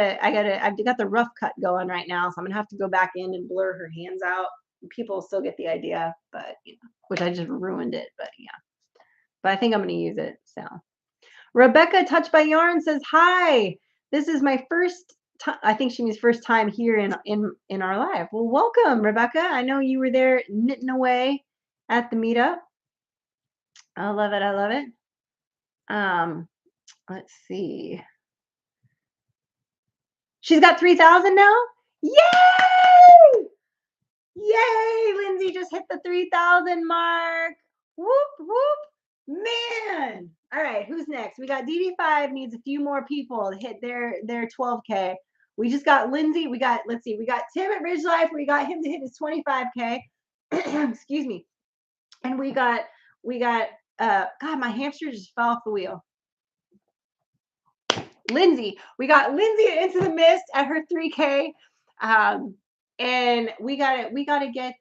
the rough cut going right now, so I'm gonna have to go back in and blur her hands out. People still get the idea, but which I just ruined it. But yeah, but I think I'm gonna use it. So Rebecca Touched by Yarn says, hi. This is my first time. I think she means first time here in our live. Well, welcome, Rebecca. I know you were there knitting away at the meetup. I love it. I love it. Let's see. She's got 3,000 now. Yay! Yay! Lindsay just hit the 3,000 mark. Whoop whoop. Man. All right, who's next? We got DD5 needs a few more people to hit their 12K. We just got Lindsay. We got, let's see, we got Tim at Ridge Life. We got him to hit his 25K. Excuse me. And we got God, my hamster just fell off the wheel. Lindsay. We got Lindsay Into the Mist at her 3K. And we gotta get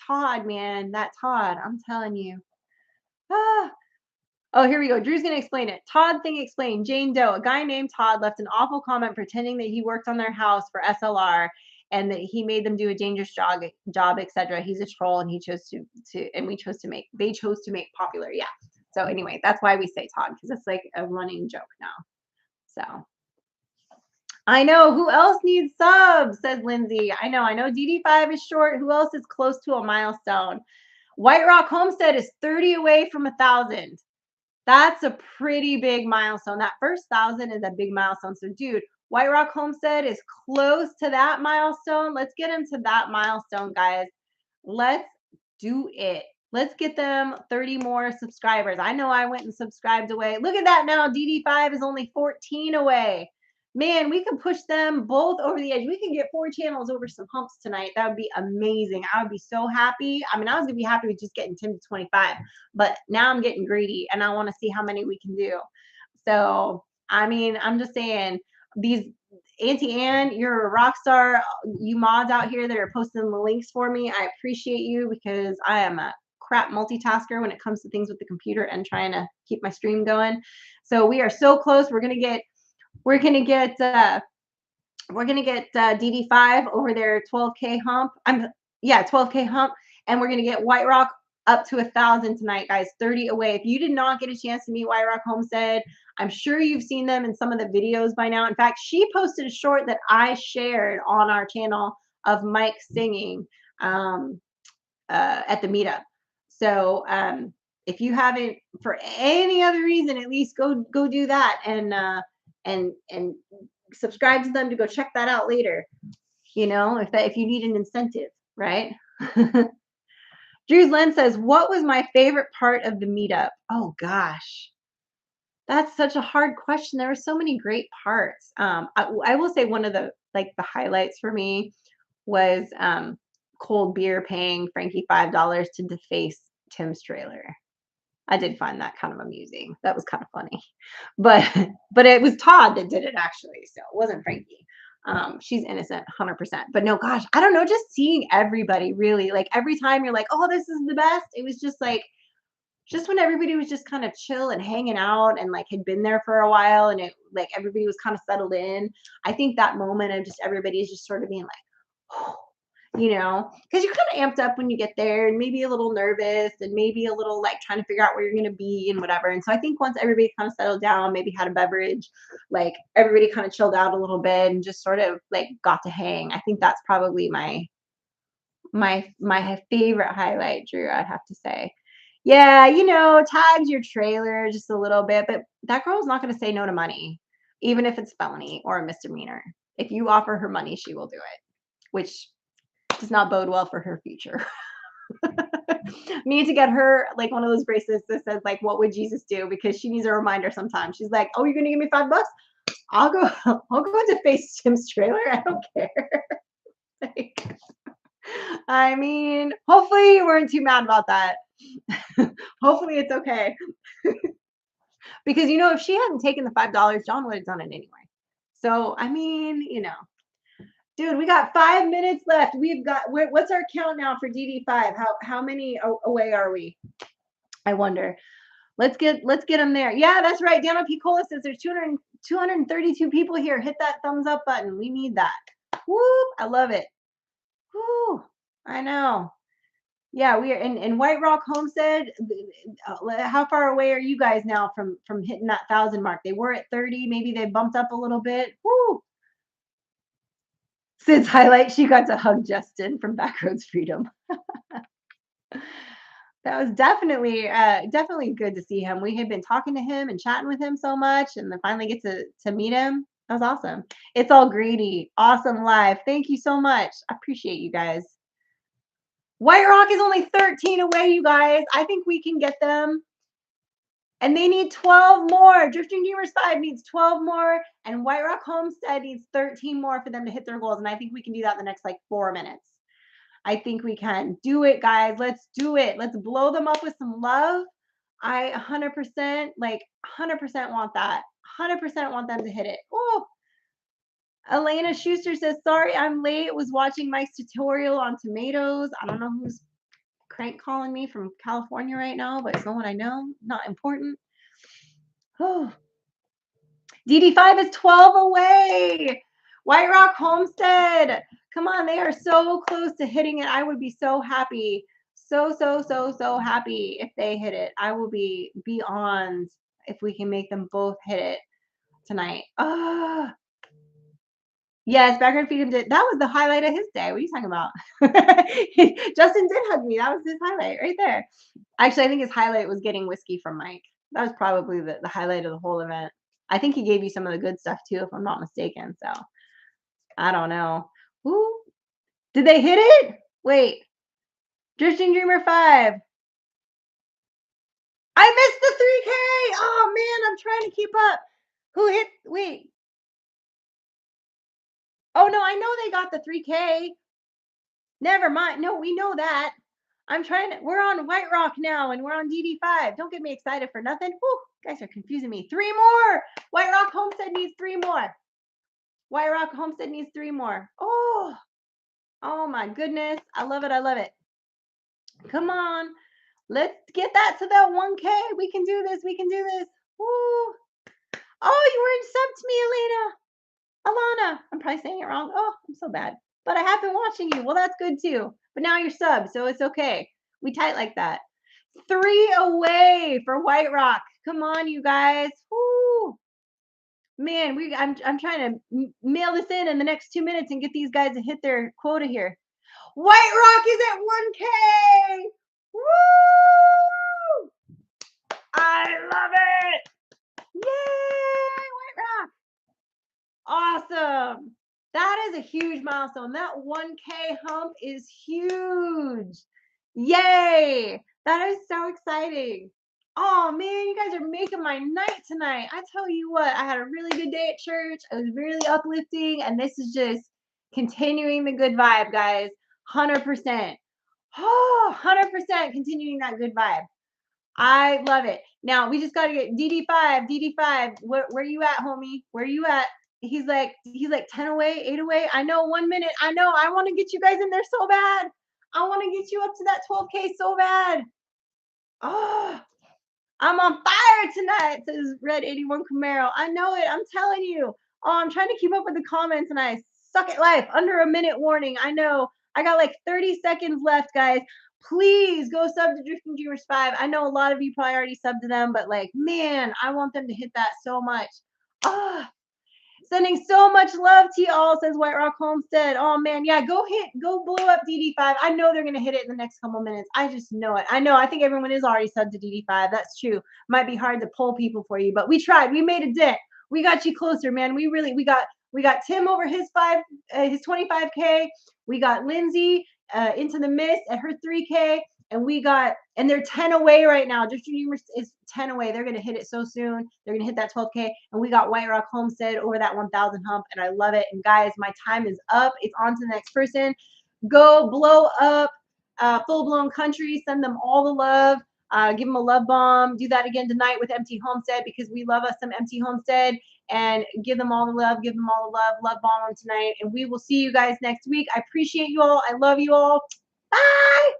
Todd, man. That Todd, I'm telling you. Ah. Oh, here we go. Drew's gonna explain it. Todd thing explained. Jane Doe. A guy named Todd left an awful comment pretending that he worked on their house for SLR and that he made them do a dangerous job, etc. He's a troll, and he chose they chose to make popular. Yeah. So anyway, that's why we say Todd, because it's like a running joke now. So I know who else needs subs, says Lindsay. I know DD5 is short. Who else is close to a milestone? White Rock Homestead is 30 away from 1,000. That's a pretty big milestone. That first 1,000 is a big milestone. So dude, White Rock Homestead is close to that milestone. Let's get into that milestone, guys. Let's do it. Let's get them 30 more subscribers. I know I went and subscribed away. Look at that now. DD5 is only 14 away. Man, we can push them both over the edge. We can get 4 channels over some humps tonight. That would be amazing. I would be so happy. I mean, I was going to be happy with just getting 10 to 25, but now I'm getting greedy and I want to see how many we can do. So, I mean, I'm just saying, these Auntie Ann, you're a rock star. You mods out here that are posting the links for me, I appreciate you, because I am a crap multitasker when it comes to things with the computer and trying to keep my stream going. So we are so close. We're gonna get DD5 over their 12K hump. 12K hump, and we're gonna get White Rock up to 1,000 tonight, guys. 30 away. If you did not get a chance to meet White Rock Homestead, I'm sure you've seen them in some of the videos by now. In fact, she posted a short that I shared on our channel of Mike singing at the meetup. So if you haven't, for any other reason, at least go do that and subscribe to them to go check that out later. If you need an incentive, right? Drew's Len says, what was my favorite part of the meetup? Oh gosh, that's such a hard question. There were so many great parts. I will say one of the highlights for me was Cold Beer paying Frankie $5 to deface Tim's trailer. I did find that kind of amusing. That was kind of funny, but it was Todd that did it actually, so it wasn't Frankie. She's innocent, 100%. But no, gosh, I don't know. Just seeing everybody really, like every time you're like, oh, this is the best. It was just like, just when everybody was just kind of chill and hanging out and like had been there for a while and it like everybody was kind of settled in. I think that moment of just everybody is just sort of being like, oh, because you're kind of amped up when you get there and maybe a little nervous and maybe a little like trying to figure out where you're going to be and whatever. And so I think once everybody kind of settled down, maybe had a beverage, like everybody kind of chilled out a little bit and just sort of like got to hang. I think that's probably my favorite highlight, Drew, I'd have to say. Yeah, tags your trailer just a little bit, but that girl's not going to say no to money, even if it's felony or a misdemeanor. If you offer her money, she will do it, which does not bode well for her future. Need to get her like one of those bracelets that says like, "What would Jesus do?" Because she needs a reminder sometimes. She's like, "Oh, you're gonna give me $5? I'll go. I'll go into Face Jim's trailer. I don't care." Like, I mean, hopefully you weren't too mad about that. Hopefully it's okay. Because if she hadn't taken the $5, John would have done it anyway. So I mean, dude, we got 5 minutes left. We've got what's our count now for DD5? How many away are we? I wonder. Let's get them there. Yeah, that's right. Daniel P. Cola says there's 232 people here. Hit that thumbs up button. We need that. Whoop! I love it. Whoo! I know. Yeah, we are in White Rock Homestead. How far away are you guys now from hitting that 1,000 mark? They were at 30. Maybe they bumped up a little bit. Woo! Sid's highlight, she got to hug Justin from Backroads Freedom. That was definitely good to see him. We had been talking to him and chatting with him so much, and then finally get to meet him. That was awesome. It's all greedy. Awesome live. Thank you so much. I appreciate you guys. White Rock is only 13 away, you guys. I think we can get them. And they need 12 more. Drifting Dreamers 5 needs 12 more. And White Rock Homestead needs 13 more for them to hit their goals. And I think we can do that in the next like 4 minutes. I think we can do it, guys. Let's do it. Let's blow them up with some love. I 100% want that. 100% want them to hit it. Oh, Elena Schuster says, sorry, I'm late. Was watching Mike's tutorial on tomatoes. I don't know who's crank calling me from California right now, but it's no one I know. Not important. Oh. DD5 is 12 away. White Rock Homestead. Come on, they are so close to hitting it. I would be so happy. So happy if they hit it. I will be beyond if we can make them both hit it tonight. Ah. Yes, Background Freedom did. That was the highlight of his day. What are you talking about? Justin did hug me. That was his highlight right there. Actually, I think his highlight was getting whiskey from Mike. That was probably the highlight of the whole event. I think he gave you some of the good stuff too, if I'm not mistaken. So I don't know. Who did they hit it? Wait, Drifting Dreamer 5. I missed the 3K. Oh man, I'm trying to keep up. Who hit? Wait. Oh no, I know they got the 3K. Never mind. No, we know that. We're on White Rock now and we're on DD5. Don't get me excited for nothing. Whew, guys are confusing me. 3 more. White Rock Homestead needs 3 more. White Rock Homestead needs 3 more. Oh my goodness. I love it. I love it. Come on. Let's get that to that 1K. We can do this. We can do this. Woo. Oh, you weren't subbed to me, Alana. I'm probably saying it wrong. Oh, I'm so bad. But I have been watching you. Well, that's good too. But now you're subbed, so it's okay. We tight like that. 3 away for White Rock. Come on, you guys. Woo. Man, I'm trying to mail this in the next 2 minutes and get these guys to hit their quota here. White Rock is at 1K. Woo! I love it. Yay, White Rock. Awesome. That is a huge milestone. That 1K hump is huge. Yay. That is so exciting. Oh man, you guys are making my night tonight. I tell you what, I had a really good day at church. It was really uplifting, and this is just continuing the good vibe, guys. 100%. Oh, 100% continuing that good vibe. I love it. Now we just got to get DD5. DD5, where you at, homie? Where you at? he's like 10 away, 8 away. I know, 1 minute. I know. I want to get you guys in there so bad. I want to get you up to that 12K so bad. Oh, I'm on fire tonight, says Red 81 Camaro. I know it. I'm telling you. Oh, I'm trying to keep up with the comments and I suck at life. Under a minute warning. I know. I got like 30 seconds left, guys. Please go sub to Drifting Dreamers 5. I know a lot of you probably already subbed to them, but like, man, I want them to hit that so much. Ah, sending so much love to y'all, says White Rock Homestead. Oh man, yeah, go blow up DD5. I know they're gonna hit it in the next couple minutes. I just know it. I know. I think everyone is already subbed to DD5. That's true. Might be hard to pull people for you, but we tried. We made a dent. We got you closer, man. We got Tim over his 25K. We got Lindsay into the mist at her 3K, and they're 10 away right now. Drifting Dreamers is 10 away. They're gonna hit it so soon. They're gonna hit that 12K, and we got White Rock Homestead over that 1,000 hump, and I love it. And guys, my time is up. It's on to the next person. Go blow up Full Blown Country. Send them all the love. Give them a love bomb. Do that again tonight with Empty Homestead, because we love us some Empty Homestead. And give them all the love. Give them all the love. Love bomb them tonight. And we will see you guys next week. I appreciate you all. I love you all. Bye.